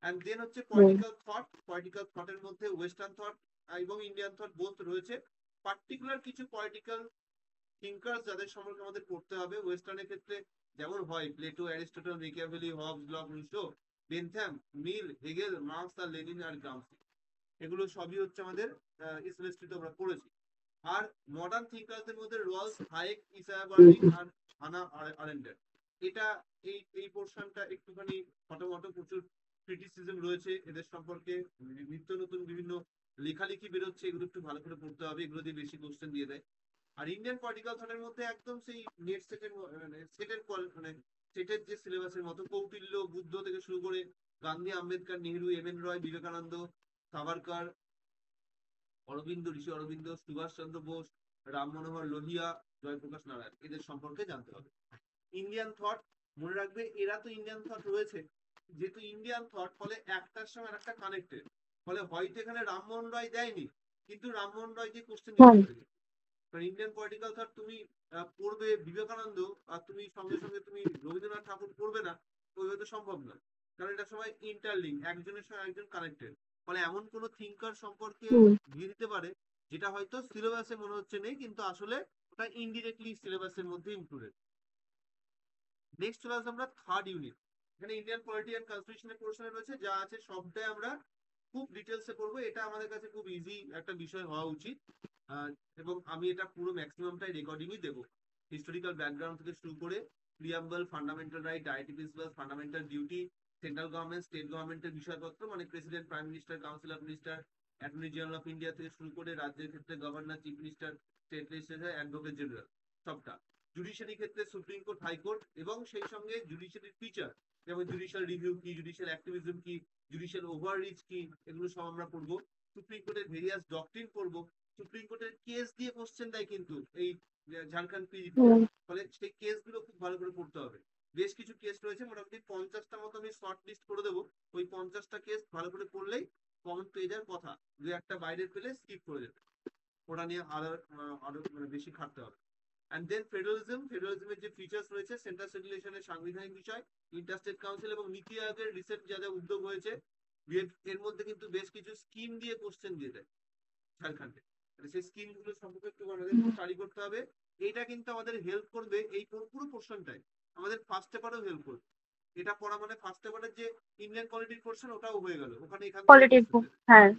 অ্যান্ড দেন হচ্ছে হুম পলিটিক্যাল থট। পলিটিক্যাল থটের মধ্যে ওয়েস্টার্ন থট এবং ইন্ডিয়ান থট বোথ রয়েছে। পার্টিকুলার কিছু পলিটিক্যাল থিঙ্কার যাদের সম্পর্কে আমাদের পড়তে হবে। ওয়েস্টার্নের ক্ষেত্রে যেমন হয় Plato, Aristotle, Machiavelli, Hobbes, Locke, Rousseau, Bentham, Mill, Hegel, Marx আর লেনিন আর গ্রামসি, এগুলো সবই হচ্ছে আমাদের ইসলাম হিস্ট্রিতে আমরা পড়েছি। আর মডার্ন থিঙ্কারদের মধ্যে রলস, হায়েক, ইসায়া বার্লিন আর হানা আরেন্ডের, এটা এই এই পোর্শনটা একটুখানি মোটামুটি প্রচুর ক্রিটিসিজম রয়েছে এদের সম্পর্কে। নিত্য নতুন বিভিন্ন লেখালেখি বেরোচ্ছে, এগুলো একটু ভালো করে পড়তে হবে, এগুলো দিয়ে বেশি কোশ্চেন দিয়ে দেয়। আর ইন্ডিয়ান পলিটিক্যাল থটের মধ্যে একদম সেই নেট সেটের মানে সেটের মানে সেটের যে সিলেবাসের মতো কৌটিল্য, বুদ্ধ থেকে শুরু করে গান্ধী, আম্বেদকর, নেহেরু, এম এন রয়, বিবেকানন্দ, সাভারকার, অরবিন্দ, ঋষি অরবিন্দ, সুভাষ চন্দ্র বোস, রাম মনোহর লোহিয়া, জয়প্রকাশ নারায়ণ, এদের সম্পর্কে জানতে হবে। ইন্ডিয়ান থট মনে রাখবে, এরা তো ইন্ডিয়ান থট রয়েছে, যেহেতু ইন্ডিয়ান থট ফলে একটার সঙ্গে একটা কানেক্টেড, ফলে হয়তো এখানে রামমোহন রায় দেয়নি, কিন্তু রামমোহন রায় যে কোশ্চেন হুম দিতে পারে। কারণ ইন্ডিয়ান পলিটিক্যাল থট তুমি পড়বে বিবেকানন্দ, আর তুমি সঙ্গে সঙ্গে তুমি রবীন্দ্রনাথ ঠাকুর পড়বে না, ওইভাবে তো সম্ভব না। কারণ এটা সবাই ইন্টারলিঙ্ক, একজনের সঙ্গে একজন কানেক্টেড। ফলে এমন কোন থিঙ্কার সম্পর্কে হুম দিয়ে দিতে পারে যেটা হয়তো সিলেবাসে মনে হচ্ছে নেই, কিন্তু আসলে ওটা ইনডিরেক্টলি সিলেবাসের মধ্যে ইনক্লুডেড। নেক্সট চলে আসবে আমরা থার্ড ইউনিট। এখানে ইন্ডিয়ান পলিটি অ্যান্ড কনস্টিটিউশনের পোর্শনে রয়েছে, যা আছে সবটাই আমরা খুব ডিটেলসে পড়বো। এটা আমাদের কাছে খুব ইজি একটা বিষয় হওয়া উচিত। আহ, এবং আমি এটা পুরো ম্যাক্সিমামটাই রেকর্ডিংই দেবো, হিস্টোরিক্যাল ব্যাকগ্রাউন্ড থেকে শুরু করে preamble, fundamental right, deity principal, fundamental duty, central government, state গভর্নমেন্টের বিষয়পত্র মানে president, prime minister, council of minister, attorney general of India থেকে শুরু করে রাজ্যের ক্ষেত্রে governor, chief minister, state legislature, advocate general, সবটা। জুডিশিয়ারি ক্ষেত্রে সুপ্রিম কোর্ট, হাইকোর্ট এবং সেই সঙ্গে জুডিশিয়ারির ফিচার, যেমন জুডিশিয়াল রিভিউ কি, জুডিশিয়াল অ্যাক্টিভিজম কি, জুডিশিয়াল ওভাররিচ কি, এগুলো সব আমরা পড়বো। সুপ্রিম কোর্টের ভেরিয়াস ডকট্রিন পড়বো। সুপ্রিম কোর্টের কেস দিয়ে কোশ্চেন দেয় কিন্তু এই ঝাড়খণ্ড পিজিতে, হুম ফলে সেই কেসগুলো খুব ভালো করে পড়তে হবে। বেশ কিছু কেস রয়েছে, মোটামুটি 50টা মতো আমি শর্ট লিস্ট করে দেবো। ওই 50টা কেস ভালো করে পড়লেই কমন পেয়ে যাওয়ার কথা, দু একটা বাইরের পেলে স্কিপ করে যাবে, ওটা নিয়ে আরো মানে বেশি খাটতে হবে। অ্যান্ড দেন ফেডারেলিজম, ফেডারেলিজমের যে ফিচার্স রয়েছে, সেন্ট্রাল সেটেলেশনের সাংবিধানিক বিষয়, ইন্টারস্টেট কাউন্সিল এবং নীতি আয়োগের রিসেন্ট যা যা উদ্যোগ হয়েছে, এর মধ্যে কিন্তু বেশ কিছু স্কিম দিয়ে কোশ্চেন দিয়ে দেয় ঝাড়খণ্ডে। মানে সেই স্কিম গুলো সম্পর্কে একটু আমাদের স্টাডি করতে হবে। এইটা কিন্তু আমাদের হেল্প করবে, এই পুরো পোর্শনটাই আমাদের ফার্স্ট পেপারেও হেল্প করবে। এটা পড়া মানে ফার্স্ট পেপারের যে ইন্ডিয়ান পলিটিক পোর্শন ওটাও হয়ে গেল, ওখানে এখান থেকে পলিটিক কোশ্চেন বুক দেবে। হ্যাঁ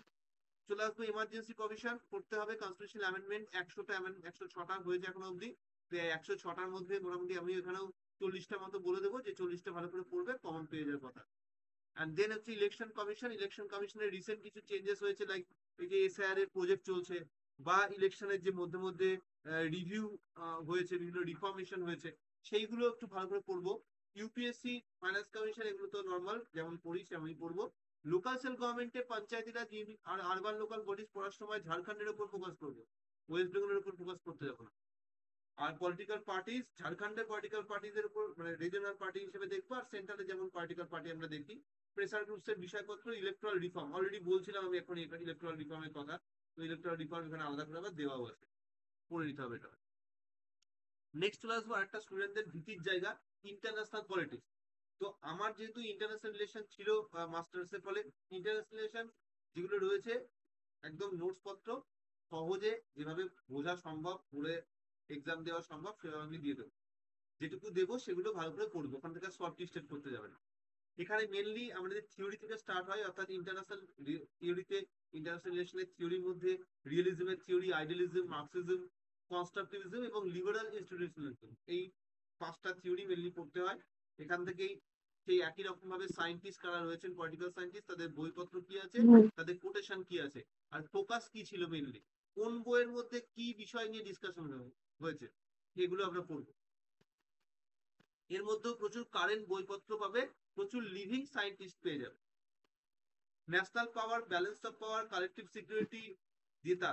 চলে আসবে ইমার্জেন্সি কমিশন, করতে হবে কনস্টিটিউশনাল অ্যামেন্ডমেন্ট 100টা, 106টা হয়েছে এখনো অব্দি। 106টার মধ্যে মোটামুটি আমি এখানেও 40টা মতো বলে দেবো, যে 40টা ভালো করে পড়বে, কমন পেয়ে যাওয়ার কথা। অ্যান্ড দেন হচ্ছে ইলেকশন কমিশন। ইলেকশন কমিশনের রিসেন্ট কিছু চেঞ্জেস হয়েছে, লাইক এই যে এসআইআর এর প্রজেক্ট চলছে, বা ইলেকশনের যে মধ্যে মধ্যে রিভিউ হয়েছে, বিভিন্ন রিফর্মেশন হয়েছে, সেইগুলো একটু ভালো করে পড়বো। ইউপিএসসি, ফাইন্যান্স কমিশন, এগুলো তো নর্মাল যেমন পড়ি সেমনই পড়বো। লোকাল সেল গভর্নমেন্টে পঞ্চায়েতি রাজ আর আরবান লোকাল বডিজ পড়ার সময় ঝাড়খণ্ডের উপর ফোকাস করবো, ওয়েস্ট বেঙ্গলের উপর ফোকাস করতে যাবো না। আর পলিটিক্যাল পার্টিস, ঝাড়খণ্ডের পলিটিক্যাল পার্টিদের উপর মানে রিজনাল পার্টি হিসেবে দেখবো, আর সেন্ট্রালে যেমন পলিটিক্যাল পার্টি আমরা দেখি। প্রেসার গ্রুপসের বিষয়পত্র, ইলেকট্রাল রিফর্ম অলরেডি বলছিলাম আমি এখন ইলেকট্রাল রিফর্মের কথা, তো ইলেকট্রাল রিফর্ম এখানে আলাদা করে আবার দেওয়াও আছে, পড়ে নিতে হবে এটা। নেক্সট চলে আসবো একটা স্টুডেন্টদের ভীতির জায়গা, ইন্টারন্যাশনাল পলিটিক্স। তো আমার যেহেতু ইন্টারন্যাশনাল রিলেশন ছিল মাস্টার্স এর, ফলে ইন্টারন্যাশনাল রিলেশন যেগুলো রয়েছে একদম নোটস পত্র সহজে যেভাবে বোঝা সম্ভব, পড়ে এক্সাম দেওয়া সম্ভব সেভাবে আমি দিয়ে দেবো। যেটুকু দেবো সেগুলো ভালো করে পড়বো, ওখান থেকে শর্ট লিস্টেড করতে যাবে না। এখানে মেনলি আমাদের থিওরি থেকে স্টার্ট হয়, অর্থাৎ ইন্টারন্যাশনাল থিওরিতে, ইন্টারন্যাশনাল রিলেশনের থিওরির মধ্যে রিয়েলিজমের থিওরি, আইডিয়ালিজম, মার্কসিজম, কনস্ট্রাকটিভিজম এবং লিবারাল ইনস্টিটিউশনালিজম, এই 5টা থিওরি মেনলি পড়তে হয়। এখান থেকেই সেই একই রকম ভাবে সায়েন্টিস্ট কারা রয়েছেন, পলিটিক্যাল সায়েন্টিস্ট, তাদের বইপত্র কি আছে, হুম তাদের কোটেশন কি আছে, আর ফোকাস কি ছিল মেনলি, কোন বইয়ের মধ্যে কি বিষয় নিয়ে ডিসকাশন হয়েছে, এগুলো আমরা পড়বো। এর মধ্যেও প্রচুর কারেন্ট বইপত্র পাবে, প্রচুর লিভিং সায়েন্টিস্ট পেয়ে যাবে। National power, balance of power, collective security, জেতা,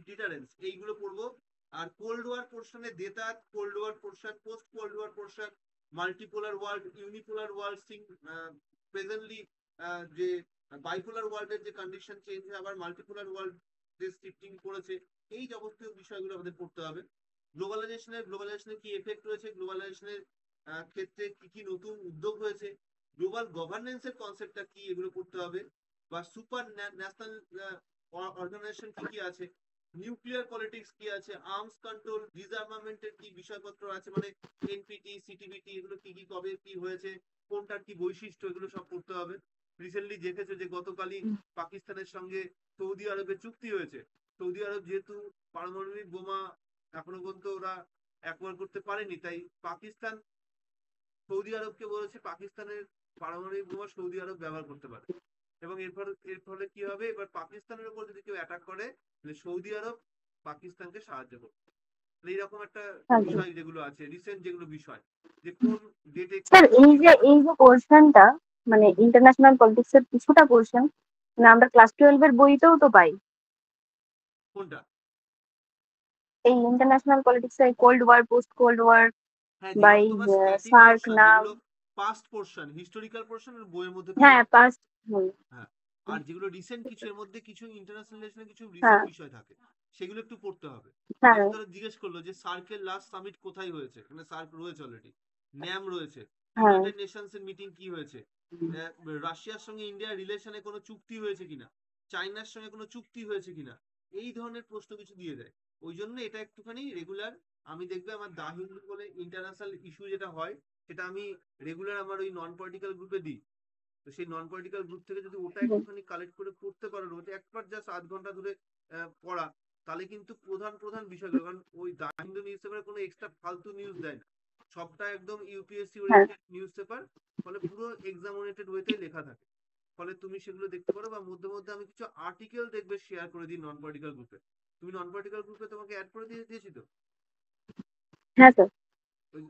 ডিটারেন্স, এইগুলো পড়বো। আর কোল্ড ওয়ার পোর্শনে জেতা, cold war portion, post cold war portion, multipolar world, unipolar world, presently যে বাইপোলার ওয়ার্ল্ডের যে কন্ডিশন চেঞ্জ হয়, আবার মাল্টিপোলার ওয়ার্ল্ড যে শিফটিং করেছে, এই যাবতীয় বিষয়গুলো আমাদের পড়তে হবে। গ্লোবালাইজেশনের কি এফেক্ট রয়েছে, গ্লোবালাইজেশনের ক্ষেত্রে কি কি নতুন উদ্যোগ হয়েছে, গ্লোবাল গভর্নেন্সের কনসেপ্টটা কি, এগুলো পড়তে হবে। বা সুপার ন্যাশনাল অর্গানাইজেশন কি কি আছে, নিউক্লিয়ার পলিটিক্স কি আছে, আর্মস কন্ট্রোল, ডিসআর্মামেন্টের কি বিষয়পত্র আছে, মানে এনপিটি, সিটিবিটি, এগুলো কি কি কবে কি হয়েছে, কোনটার কি বৈশিষ্ট্য, এগুলো সব পড়তে হবে। রিসেন্টলি দেখেছো যে গতকালই পাকিস্তানের সঙ্গে সৌদি আরবের চুক্তি হয়েছে। সৌদি আরব যেহেতু পারমাণবিক বোমা এখনো পর্যন্ত ওরা একবার করতে পারেনি, তাই পাকিস্তান সৌদি আরবকে বলেছে পাকিস্তানের পারমাণবিক বোমা সৌদি আরব ব্যবহার করতে পারে। এবং এর ফলে কি হবে, এবার পাকিস্তানের উপর যদি কেউ অ্যাটাক করে, তাহলে সৌদি আরব পাকিস্তানকে সাহায্য করবে। এইরকম একটা বিষয় যেগুলো আছে, রিসেন্ট যেগুলো বিষয়, যে কোন ডেটে স্যার এই যে কোশ্চেনটা মানে ইন্টারন্যাশনাল পলিটিক্স এর কিছুটা কোশ্চেন মানে আমরা ক্লাস 12 এর বইতেও তো পাই। কোনটা। এই ইন্টারন্যাশনাল পলিটিক্স এর cold war, post cold war হ্যাঁ, বা যেগুলো এই তোমার স্ট্যাটিক সার্ক পোর্শন, নাম। যেগুলো পাস্ট পোর্শন, হিস্টোরিক্যাল পোর্শন বইয়ের মধ্যে পেয়ে হ্যাঁ যাবে। পাস্ট। হ্যাঁ, আর যেগুলো রিসেন্ট কিছু, এর মধ্যে কিছু ইন্টারন্যাশনাল রিলেশনের কিছু রিসেন্ট হ্যাঁ বিষয় থাকে, সেগুলো একটু পড়তে হবে। হ্যাঁ যেমন ধরো জিজ্ঞেস করলো যে সার্কের লাস্ট সামিট কোথায় হয়েছে, মানে সার্ক রয়েছে অলরেডি, ন্যাম রয়েছে, হ্যাঁ ইউনাইটেড নেশনস এর মিটিং কি হয়েছে, রাশিয়ার সঙ্গে ইন্ডিয়ার রিলেশনে কোনো চুক্তি হয়েছে কিনা, চাইনার সঙ্গে কোনো চুক্তি হয়েছে কিনা, এই ধরনের প্রশ্ন কিছু দিয়ে দেয়। ওই জন্য এটা একটুখানি রেগুলার, আমি দেখবে আমার দা হিন্দু বলে ইন্টারন্যাশনাল ইস্যু যেটা হয়, সেটা আমি রেগুলার আমার ওই নন পলিটিক্যাল গ্রুপে দিই। তো সেই নন পলিটিক্যাল গ্রুপ থেকে যদি ওটা একটুখানি কালেক্ট করে পড়তে পারো, ওটা একবার জাস্ট 8 ঘন্টা ধরে পড়া, তাহলে কিন্তু প্রধান প্রধান বিষয়গুলো, কারণ ওই দা হিন্দু নিউজ পেপারে কোনো এক্সট্রা ফালতু নিউজ দেয় না, সবটা একদম ইউপিএসসি হ্যাঁ ওরিয়েন্টেড নিউজ পেপার, ফলে পুরো এক্সাম ওরিয়েন্টেড ওয়েতেই লেখা থাকে। ফলে তুমি সেগুলো দেখতে পারো, বা মধ্যে মধ্যে আমি কিছু আর্টিকেল দেখবে শেয়ার করে দিই নন পলিটিক্যাল গ্রুপে। তুমি নন পলিটিক্যাল গ্রুপে তোমাকে অ্যাড করে দিয়েছি তো, হ্যাঁ স্যার।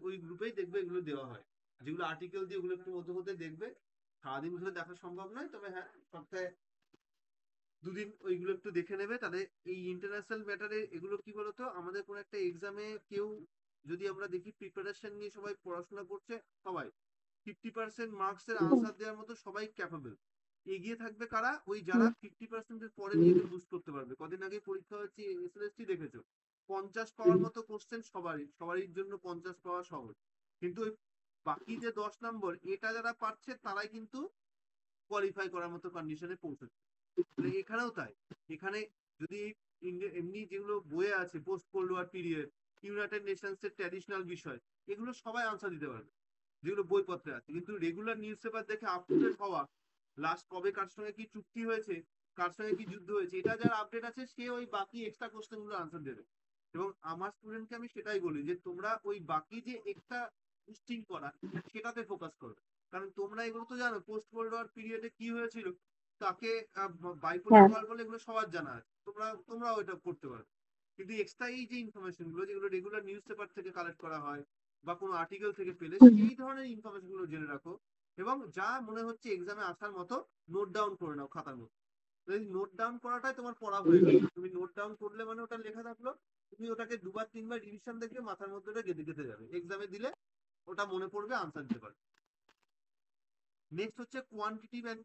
ওই গ্রুপেই দেখবে এগুলো দেওয়া হয়, যেগুলো আর্টিকেল দিয়ে, ওগুলো একটু মধ্যে মধ্যে দেখবে। সারাদিন ধরে দেখা সম্ভব নয়, তবে হ্যাঁ সপ্তাহে 2 দিন ওইগুলো একটু দেখে নেবে। তাহলে এই ইন্টারন্যাশনাল ম্যাটারে এগুলো কি বলতো, আমাদের কোনো একটা এক্সামে কেউ যদি আমরা দেখি প্রিপারেশন নিয়ে সবাই পড়াশোনা করছে, সবাই 50% মার্কসের আনসার দেওয়ার মতো সবাই ক্যাপাবল। এগিয়ে থাকবে কারা, ওই যারা 50% পরে নিজেকে বুস্ট করতে পারবে। কদিন আগে পরীক্ষা হচ্ছে এসএলএসটি, দেখেছো 50 পাওয়ার মতো কোশ্চেন, সবারই সবারই জন্য 50 পাওয়া সহজ, কিন্তু ওই বাকি যে 10 নম্বর এটা যারা পাচ্ছে, তারাই কিন্তু কোয়ালিফাই করার মতো কন্ডিশনে পৌঁছচ্ছে। তাহলে এখানেও তাই, এখানে যদি এমনি যেগুলো বইয়ে আছে, post cold war period, United Nations এর ট্র্যাডিশনাল বিষয়, এগুলো সবাই আনসার দিতে পারবে যেগুলো বইপত্রে আছে। কিন্তু রেগুলার নিউজ পেপার দেখে আপ টু ডেট হওয়া, লাস্ট কবে কার সঙ্গে কি চুক্তি হয়েছে, কার সঙ্গে কি যুদ্ধ হয়েছে, এটা যার আপডেট আছে, সে ওই বাকি এক্সট্রা কোশ্চেন গুলো আনসার দেবে। এবং আমার স্টুডেন্টকে আমি সেটাই বলি যে তোমরা ওই বাকি যে এক্সট্রা বুস্টিং করা, সেটাতে ফোকাস করো। কারণ তোমরা এগুলো তো জানো পোস্ট কোল্ড ওয়ার পিরিয়ডে কি হয়েছিল, তাকে বাইপোলার হ্যাঁ ওয়ার বলে, এগুলো সবার জানা আছে, তোমরাও এটা করতে পারো। কিন্তু এক্সট্রা এই যে ইনফরমেশন গুলো, যেগুলো রেগুলার নিউজ পেপার থেকে কালেক্ট করা হয় বা কোনো আর্টিকেল থেকে পেলে, সেই ধরনের ইনফরমেশন গুলো জেনে রাখো। এবং যা মনে হচ্ছে এক্সামে আসার মতো, নোট ডাউন করে নাও খাতার মধ্যে। নোট ডাউন করাটাই তোমার পড়া হয়ে গেল। তুমি নোট ডাউন করলে মানে ওটা লেখা থাকলো, তুমি ওটাকে 2 বার 3 বার রিভিশন দেখে মাথার মধ্যে ওটা গেঁথে গেঁথে যাবে, এক্সামে দিলে ওটা মনে পড়বে, আনসার দিতে পারবে। নেক্সট হচ্ছে quantitative and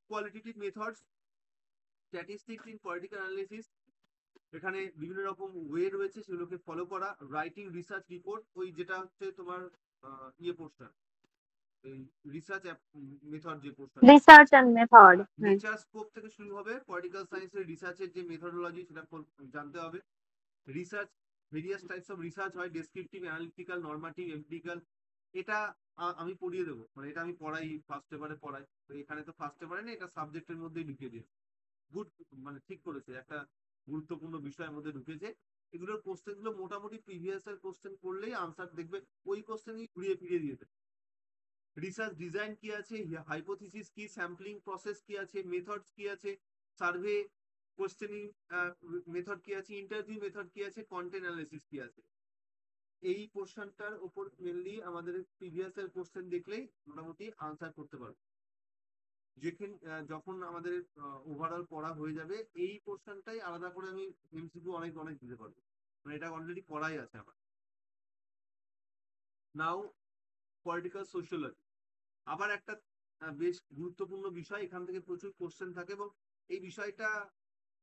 qualitative methods, statistics in political analysis. এখানে বিভিন্ন রকম ওয়ে রয়েছে, সেগুলোকে ফলো করা। রাইটিং রিসার্চ রিপোর্ট, ওই যেটা হচ্ছে তোমার ইয়ে পোস্টার, এই রিসার্চ মেথড যে poster, research and method. Nature scope থেকে শুরু হবে, পলিটিক্যাল সায়েন্সের রিসার্চের যে মেথডোলজি, সেটা জানতে হবে। Research, various types of research হয়, ডেসক্রিপটিভ, অ্যানালিটিক্যাল, নরমাটিভ, এমপিরিক্যাল। এটা আমি পড়িয়ে দেবো, মানে এটা আমি পড়াই, ফার্স্ট পেপারে পড়াই। তো এখানে তো ফার্স্ট পেপারে না, এটা সাবজেক্টের মধ্যেই ঢুকিয়ে দিয়েছে। গুড, মানে ঠিক করেছে, একটা গুরুত্বপূর্ণ বিষয়ের মধ্যে ঢুকেছে। এগুলোর কোশ্চেন গুলো মোটামুটি প্রিভিয়াস এর কোশ্চেন করলেই আনসার দেখবে ওই কোশ্চেনই ঘুরিয়ে ফিরিয়ে দিয়েছে। রিসার্চ ডিজাইন কি আছে, হাইপোথিসিস কি, স্যাম্পলিং প্রসেস কি আছে, মেথডস কি আছে, সার্ভে কোশ্চেনিং মেথড কি আছে, ইন্টারভিউ মেথড কি আছে, কন্টেন্ট অ্যানালিসিস কি আছে। এই পোর্শনটার উপর মেনলি আমাদের প্রিভিয়াস এর কোশ্চেন দেখলেই মোটামুটি আনসার করতে পারবে। যখন আমাদের ওভারঅল পড়া হয়ে যাবে এই পোর্শনটাই আলাদা করে আমি এমসিকিউ অনেক অনেক দিতে পারবো, মানে এটা অলরেডি করাই আছে আমার। নাও পলিটিক্যাল সোশিয়োলজি, আবার একটা বেশ গুরুত্বপূর্ণ বিষয়, এখান থেকে প্রচুর কোশ্চেন থাকে এবং এই বিষয়টা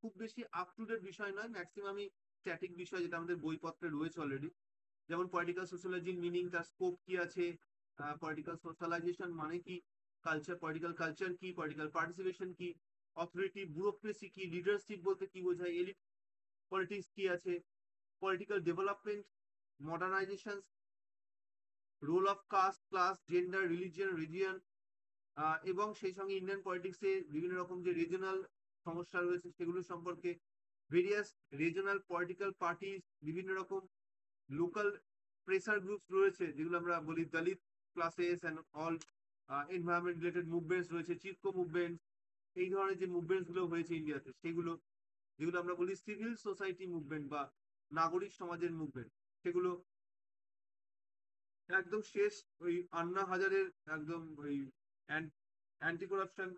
খুব বেশি আপ টু ডেট বিষয় নয়, ম্যাক্সিমামই স্ট্যাটিক বিষয় যেটা আমাদের বইপত্রে রয়েছে অলরেডি। যেমন পলিটিক্যাল সোশ্যোলজির মিনিং, তার স্কোপ কি আছে, পলিটিক্যাল সোশ্যালাইজেশন মানে কি, কালচার, পলিটিক্যাল কালচার কি, পলিটিক্যাল পার্টিসিপেশন কি, অথরিটি ব্যুরোক্রেসি কি, লিডারশিপ বলতে কি বোঝায়, এলিট পলিটিক্স কি আছে, political development, modernisation, role of caste, class, gender, religion, region, এবং সেই সঙ্গে ইন্ডিয়ান পলিটিক্সে বিভিন্ন রকম যে রিজনাল সমস্যা রয়েছে সেগুলো সম্পর্কে, ভেরিয়াস রিজনাল পলিটিক্যাল পার্টি, বিভিন্ন রকম লোকাল প্রেসার গ্রুপস রয়েছে যেগুলো আমরা বলি Dalit classes and all, environment related movements রয়েছে, চিপকো মুভমেন্ট, এই ধরনের যে মুভমেন্টস গুলো হয়েছে ইন্ডিয়াতে সেগুলো, যেগুলো আমরা বলি সিভিল সোসাইটি মুভমেন্ট বা নাগরিক সমাজের মুভমেন্ট, সেগুলো একদম শেষ ওই আন্না হাজারের একদম ওই অ্যান্টি করাপশন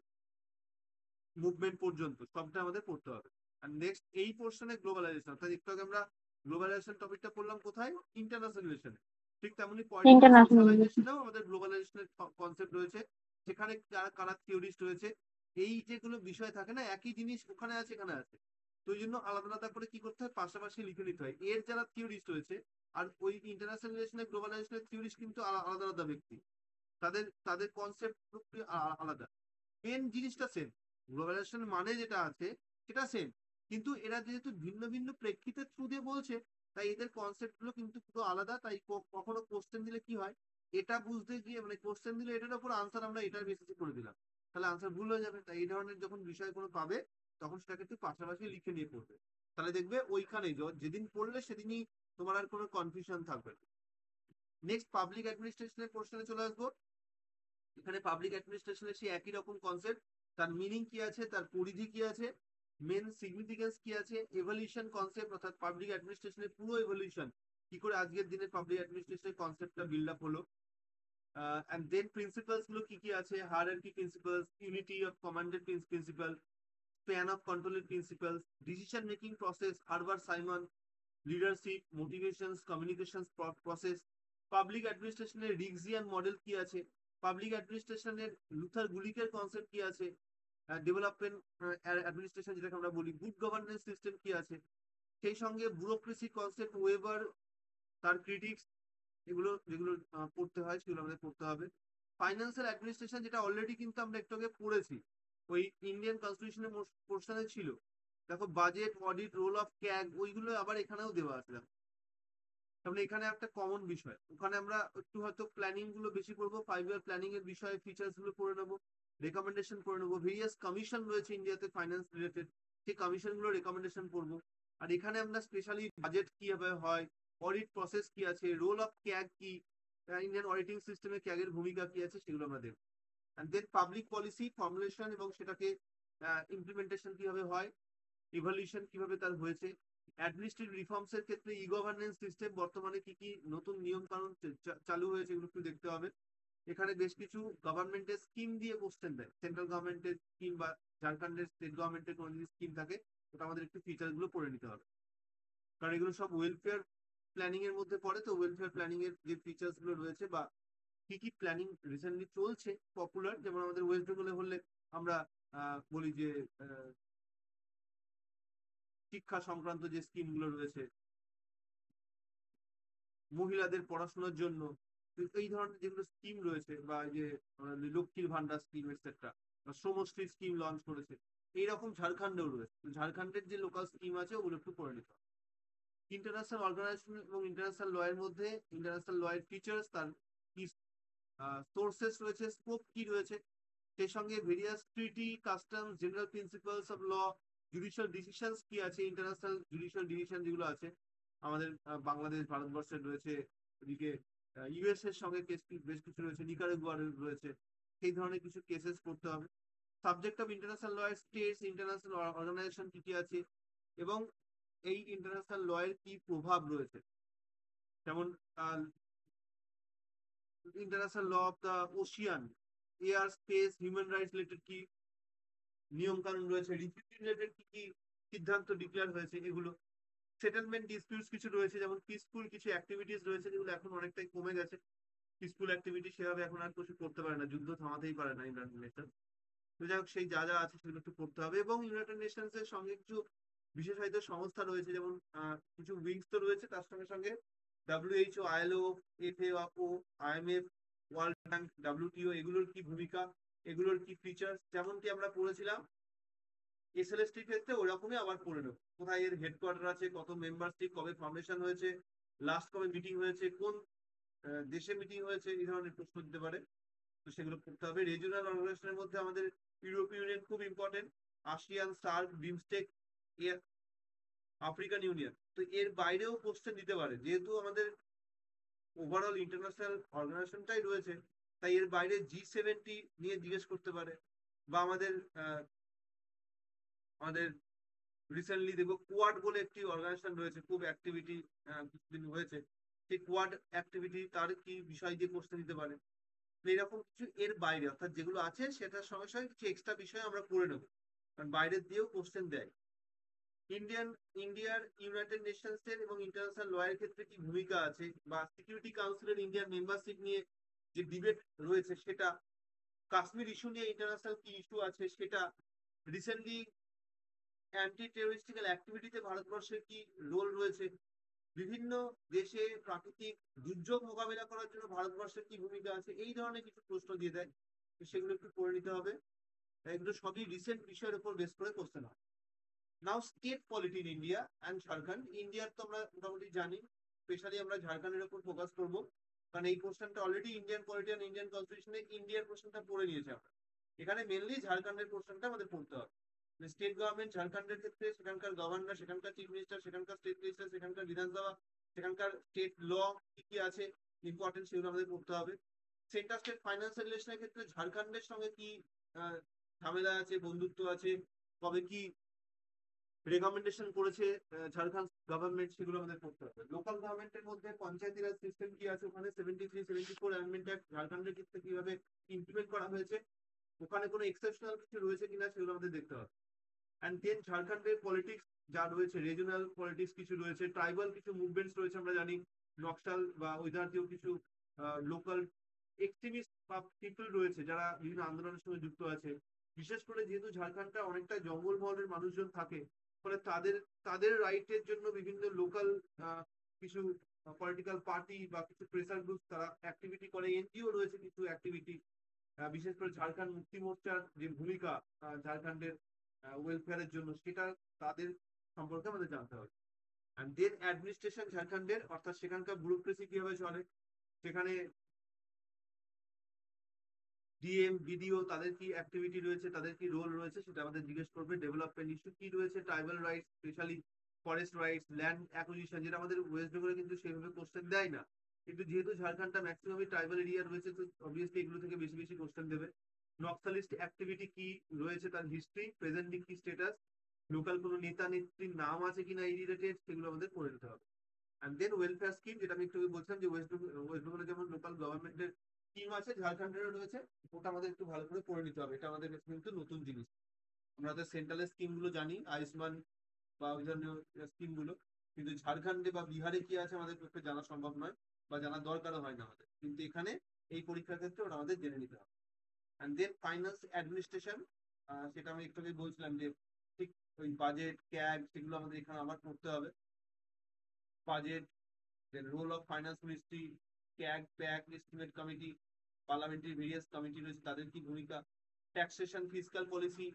মুভমেন্ট পর্যন্ত সবটা আমাদের পড়তে হবে। আর নেক্সট এই পোর্শনে গ্লোবালাইজেশন, অর্থাৎ একটু আগে আমরা গ্লোবালাইজেশন টপিকটা পড়লাম কোথায়, ইন্টারন্যাশনাল রিলেশনে, ঠিক তেমনি পলিটিক্যাল ইন্টারন্যাশনাল। সোশ্যালাইজেশনেও আমাদের গ্লোবালাইজেশনের কনসেপ্ট রয়েছে, সেখানে যারা কারা থিওরিস্ট রয়েছে, এই যেগুলো বিষয় থাকে না একই জিনিস ওখানে আছে এখানে আছে, তো এই জন্য আলাদা আলাদা করে কি করতে হয়, পাশাপাশি লিখে নিতে হয় এর যারা থিওরিস্ট রয়েছে। আর ওই ইন্টারন্যাশনাল রিলেশনের গ্লোবালাইজেশনের থিওরিস্ট কিন্তু আলাদা আলাদা ব্যক্তি, তাদের তাদের কনসেপ্ট আলাদা, মেন জিনিসটা সেম, গ্লোবালাইজেশন মানে যেটা আছে সেটা সেম, কিন্তু এরা যেহেতু ভিন্ন ভিন্ন প্রেক্ষিতের থ্রু দিয়ে বলছে, তাই এদের কনসেপ্ট গুলো কিন্তু পুরো আলাদা। তাই কখনো কোশ্চেন দিলে কি হয়, এটা বুঝতে গিয়ে মানে কোশ্চেন দিলে এটার উপর আনসার আমরা এটার বেসিসে করে দিলাম, তাহলে আনসার ভুল হয়ে যাবে। তাই এই ধরনের যখন বিষয় কোনো পাবে তখন সেটাকে একটু পাশাপাশি লিখে নিয়ে পড়বে, তাহলে দেখবে ওইখানে যেদিন পড়লে সেদিনই তোমার আর কোনো কনফিউশন থাকবে না। নেক্সট পাবলিক অ্যাডমিনিস্ট্রেশনের কোশ্চেনে চলে আসবো। এখানে পাবলিক অ্যাডমিনিস্ট্রেশনের সেই একই রকম কনসেপ্ট, তার মিনিং কি আছে, তার পরিধি কি আছে, মেন সিগনিফিকেন্স কি আছে, এভলিউশন কনসেপ্ট, অর্থাৎ পাবলিক অ্যাডমিনিস্ট্রেশনের পুরো এভলিউশন, কি করে আজকের দিনে পাবলিক অ্যাডমিনিস্ট্রেশনের কনসেপ্টটা বিল্ড আপ হলো, এন্ড দেন প্রিন্সিপালস গুলো কি কি আছে, hierarchy principles, unity of commanded principle, span of কন্ট্রোলের principles, decision making process, Herbert Simon, leadership, motivations, communications process, public অ্যাডমিনিস্ট্রেশনের রিগজিয়ান মডেল কি আছে, পাবলিক অ্যাডমিনিস্ট্রেশনের লুথার গুলিকের কনসেপ্ট কি আছে, ডেভেলপমেন্ট অ্যাডমিনিস্ট্রেশন যেটাকে আমরা বলি, গুড গভর্নেন্স সিস্টেম কি আছে, সেই সঙ্গে ব্যুরোক্রেসি কনসেপ্ট, ওয়েবার, তার ক্রিটিক্স, এগুলো যেগুলো পড়তে হয় সেগুলো আমাদের পড়তে হবে। ফাইন্যান্সিয়াল অ্যাডমিনিস্ট্রেশন যেটা অলরেডি কিন্তু আমরা একটু আগে পড়েছি, ওই ইন্ডিয়ান কনস্টিটিউশনের পোর্শনে ছিল, দেখো budget, audit, role of CAG, ওইগুলো আবার এখানেও দেওয়া আছে। তাহলে এখানে একটা কমন বিষয়, ওখানে আমরা একটু হয়তো প্ল্যানিং গুলো বেশি করবো, 5 ইয়ার প্ল্যানিং এর বিষয়ে ফিচার্স গুলো পড়ে নেবো, রেকমেন্ডেশন পড়ে নেবো, ভেরিয়াস কমিশন রয়েছে ইন্ডিয়াতে ফাইন্যান্স রিলেটেড, সেই কমিশন গুলো রেকমেন্ডেশন পড়বো। আর এখানে আমরা স্পেশালি বাজেট কিভাবে হয়, অডিট প্রসেস কি আছে, রোল অফ ক্যাগ কি, ইন্ডিয়ান অডিটিং সিস্টেমে ক্যাগের ভূমিকা কি আছে সেগুলো আমরা দেখবো। And then public policy formulation এবং সেটাকে ইমপ্লিমেন্টেশন কিভাবে হয়, ইভলিউশন কিভাবে তার হয়েছে, অ্যাডমিনিস্ট্রেটিভ রিফর্মস এর ক্ষেত্রে ই গভর্নেন্স সিস্টেম বর্তমানে কি কি নতুন নিয়ম কানুন চালু হয়েছে এগুলো একটু দেখতে হবে। এখানে বেশ কিছু গভর্নমেন্টের স্কিম দিয়ে কোশ্চেন দেয়, সেন্ট্রাল গভর্নমেন্টের স্কিম বা ঝাড়খণ্ডের স্টেট গভর্নমেন্টের কোনো যদি স্কিম থাকে ওটা আমাদের একটু ফিচার গুলো পড়ে নিতে হবে, কারণ এগুলো সব ওয়েলফেয়ার প্ল্যানিং এর মধ্যে পড়ে। তো ওয়েলফেয়ার প্ল্যানিং এর যে ফিচার্স গুলো রয়েছে বা কি কি প্ল্যানিং রিসেন্টলি চলছে পপুলার, যেমন আমাদের ওয়েস্ট বেঙ্গলে হলে আমরা বলি যে শিক্ষা সংক্রান্ত যে স্কিম গুলো রয়েছে, মহিলাদের পড়াশোনার জন্য এই ধরনের যেগুলো স্কিম রয়েছে, বা যে লক্ষ্মীর ভান্ডার স্কিম এটসেট্রা, বা শ্রমশ্রী স্কিম লঞ্চ করেছে, এইরকম ঝাড়খণ্ডেও রয়েছে। ঝাড়খণ্ডের যে লোকাল স্কিম আছে ওগুলো একটু পড়ে নিতে হবে। ইন্টারন্যাশনাল অর্গানাইজেশন এবং ইন্টারন্যাশনাল ল এর মধ্যে ইন্টারন্যাশনাল ল এর ফিচার্স, তার কি সোর্সেস রয়েছে, স্কোপ কি রয়েছে, সেই সঙ্গে various treaty, customs, general principles of law, judicial decisions কি আছে, ইন্টারন্যাশনাল জুডিশিয়াল ডিসিশন যেগুলো আছে আমাদের বাংলাদেশ ভারতবর্ষের রয়েছে, ওদিকে ইউএস এর সঙ্গে কেস বেশ কিছু রয়েছে, নিকারাগুয়ার রয়েছে, সেই ধরনের কিছু কেসেস করতে হবে। সাবজেক্ট অফ ইন্টারন্যাশনাল ল এর স্টেটস, ইন্টারন্যাশনাল অর্গানাইজেশন কি কি আছে, এবং এই ইন্টারন্যাশনাল ল এর কি প্রভাব রয়েছে, যেমন international law of the ocean, air space human rights related কি নিয়ম কানুন রয়েছে, রিফিউজি রিলেটেড কি কি সিদ্ধান্ত ডিক্লেয়ার হয়েছে এগুলো, সেটেলমেন্ট ডিসপিউটস কিছু রয়েছে, যেমন পিসফুল কিছু অ্যাক্টিভিটিস রয়েছে যেগুলো এখন অনেকটাই কমে গেছে। পিসফুল অ্যাক্টিভিটি সেভাবে এখন আর কিছু করতে পারে না, যুদ্ধ থামাতেই পারে না ইউনাইটেড নেশন। তো যাই হোক, সেই যা যা আছে সেগুলো একটু করতে হবে। এবং ইউনাইটেড নেশনস এর সঙ্গে কিছু বিশেষায়িত সংস্থা রয়েছে, যেমন কিছু উইংস তো রয়েছে, তার সঙ্গে সঙ্গে WHO, ILO, FAO, IMF, world bank, WTO, এগুলোর কি ভূমিকা, এগুলোর কি ফিচার্স, যেমনটি আমরা পড়েছিলাম SLST ক্ষেত্রে ওরকমই আবার পড়ে নেব। কোথায় এর হেডকোয়ার্টার আছে, কত মেম্বারশিপ, কবে ফাউন্ডেশন হয়েছে, লাস্ট কবে মিটিং হয়েছে, কোন দেশে মিটিং হয়েছে, এই ধরনের প্রশ্ন দিতে পারে। তো সেগুলো করতে হবে। রিজিওনাল অর্গানাইজেশনের মধ্যে আমাদের ইউরোপীয় ইউনিয়ন খুব important, ASEAN, SAARC, BIMSTEC, African union. তো এর বাইরেও কোশ্চেন দিতে পারে, যেহেতু আমাদের ওভারঅল ইন্টারন্যাশনাল অর্গানাইজেশনটাই রয়েছে, তাই এর বাইরে G70 নিয়ে জিজ্ঞেস করতে পারে। বা আমাদের আমাদের রিসেন্টলি দেখো কোয়াড বলে একটি অর্গানাইজেশন রয়েছে, খুব অ্যাক্টিভিটি কিছুদিন হয়েছে, সেই কোয়াড অ্যাক্টিভিটি তার কি বিষয় দিয়ে কোশ্চেন দিতে পারে। তো এরকম কিছু এর বাইরে, অর্থাৎ যেগুলো আছে সেটার সঙ্গে সঙ্গে কিছু এক্সট্রা বিষয় আমরা করে নেবো, কারণ বাইরের দিয়েও কোশ্চেন দেয়। ইন্ডিয়ার ইউনাইটেড নেশনস এর এবং ইন্টারন্যাশনাল ল এর ক্ষেত্রে কি ভূমিকা আছে, বা সিকিউরিটি কাউন্সিলের ইন্ডিয়ার মেম্বারশিপ নিয়ে যে ডিবেট রয়েছে সেটা, কাশ্মীর ইস্যু নিয়ে ইন্টারন্যাশনাল কি ইস্যু আছে সেটা, রিসেন্টলি অ্যান্টি টেররিস্টিক্যাল অ্যাক্টিভিটিতে ভারতবর্ষের কি রোল রয়েছে, বিভিন্ন দেশে প্রাকৃতিক দুর্যোগ মোকাবিলা করার জন্য ভারতবর্ষের কি ভূমিকা আছে, এই ধরনের কিছু প্রশ্ন দিয়ে দেয়। তো সেগুলো একটু করে নিতে হবে। এগুলো সবই রিসেন্ট বিষয়ের উপর বেস করে কোশ্চেন হয়। Now state polity in India and Jharkhand. ইন্ডিয়ার তো আমরা মোটামুটি জানি, স্পেশালি আমরা ঝাড়খণ্ডের উপর ফোকাস করবো, কারণ এই কোশ্চেনটা already Indian polity and Indian কনস্টিটিউশনে ইন্ডিয়ার কোশ্চেনটা পড়ে নিয়েছে আমরা। এখানে মেনলি ঝাড়খণ্ডের কোশ্চেনটা আমাদের পড়তে হবে। স্টেট গভর্নমেন্ট ঝাড়খণ্ডের ক্ষেত্রে সেখানকার গভর্নর, সেখানকার চিফ মিনিস্টার, সেখানকার স্টেট মিনিস্টার, সেখানকার বিধানসভা, সেখানকার স্টেট ল কি কি আছে ইম্পর্টেন্ট, সেগুলো আমাদের পড়তে হবে। সেন্টার স্টেট ফাইন্যান্সিয়াল রিলেশনের ক্ষেত্রে ঝাড়খণ্ডের সঙ্গে কি ঝামেলা আছে, বন্ধুত্ব আছে, কবে কি রেকমেন্ডেশন করেছে ঝাড়খণ্ড গভর্নমেন্ট, সেগুলো আমাদের করতে হবে। লোকাল গভর্নমেন্টের মধ্যে পঞ্চায়েতি রাজ সিস্টেম কি আছে, ওখানে 73-74 অ্যামেন্ডমেন্ট অ্যাক্ট ঝাড়খণ্ডের ক্ষেত্রে কিভাবে ইমপ্লিমেন্ট করা হয়েছে, ওখানে কোনো এক্সেপশনাল কিছু রয়েছে কিনা সেগুলো আমাদের দেখতে হবে। অ্যান্ড দেন ঝাড়খণ্ডের পলিটিক্স যা রয়েছে, রিজিওনাল পলিটিক্স কিছু রয়েছে, ট্রাইবাল কিছু মুভমেন্টস রয়েছে, আমরা জানি নকশাল বা ওই জাতীয় কিছু লোকাল এক্সট্রিমিস্ট বা পিপল রয়েছে যারা বিভিন্ন আন্দোলনের সঙ্গে যুক্ত আছে। বিশেষ করে যেহেতু ঝাড়খণ্ডটা অনেকটা জঙ্গল মহলের মানুষজন থাকে, ফলে তাদের তাদের রাইটের জন্য বিভিন্ন লোকাল কিছু পলিটিক্যাল পার্টি বা কিছু প্রেসার গ্রুপ তারা অ্যাক্টিভিটি করে, এনজিও রয়েছে কিছু অ্যাক্টিভিটি। বিশেষ করে ঝাড়খণ্ড মুক্তি মোর্চার যে ভূমিকা ঝাড়খণ্ডের ওয়েলফেয়ারের জন্য, সেটা তাদের সম্পর্কে আমাদের জানতে হবে। অ্যান্ড দেন অ্যাডমিনিস্ট্রেশন ঝাড়খণ্ডের, অর্থাৎ সেখানকার ব্যুরোক্রেসি কিভাবে চলে, সেখানে ডিএম, বিডিও, তাদের কি অ্যাক্টিভিটি রয়েছে, তাদের কি রোল রয়েছে, সেটা আমাদের জিজ্ঞেস করবে। ডেভেলপমেন্ট ইস্যু কি রয়েছে, tribal rights, specially forest rights, land acquisition, যেটা আমাদের ওয়েস্ট বেঙ্গলে কিন্তু সেভাবে কোশ্চেন দেয় না, কিন্তু যেহেতু ঝাড়খণ্ডটা ম্যাক্সিমামই ট্রাইবাল এরিয়া রয়েছে, তো অবভিয়াসলি এগুলো থেকে বেশি বেশি কোশ্চেন দেবে। নক্সালিস্ট অ্যাক্টিভিটি কি রয়েছে, তার হিস্ট্রি, প্রেজেন্ট কি স্টেটাস, লোকাল কোনো নেতা নেত্রীর নাম আছে কিনা এই রিলেটেড, সেগুলো আমাদের পড়ে নিতে হবে। অ্যান্ড দেন ওয়েলফেয়ার স্কিম, যেটা আমি একটু আগে বলছিলাম যে ওয়েস্ট বেঙ্গলে যেমন লোকাল গভর্নমেন্টের স্কিম আছে, ঝাড়খণ্ডেরও রয়েছে, ওটা আমাদের একটু ভালো করে পড়ে নিতে হবে। এটা আমাদের কিন্তু নতুন জিনিস। আমরা তো সেন্ট্রালের স্কিম গুলো জানি, আয়ুষ্মান বা ওই ধরনের স্কিম গুলো, কিন্তু ঝাড়খণ্ডে বা বিহারে কি আছে আমাদের পক্ষে জানা সম্ভব নয়, বা জানার দরকারও হয় না আমাদের, কিন্তু এখানে এই পরীক্ষার ক্ষেত্রে ওটা আমাদের জেনে নিতে হবে। অ্যান্ড দেন ফাইন্যান্স অ্যাডমিনিস্ট্রেশন, সেটা আমি একটু আগে বলছিলাম যে ঠিক ওই বাজেট, ক্যাগ, সেগুলো আমাদের এখানে আবার পড়তে হবে। Budget, then role of finance ministry, CAG, PAC, estimate committee, parliamentary various committee রয়েছে, তাদের কি ভূমিকা, taxation, fiscal policy,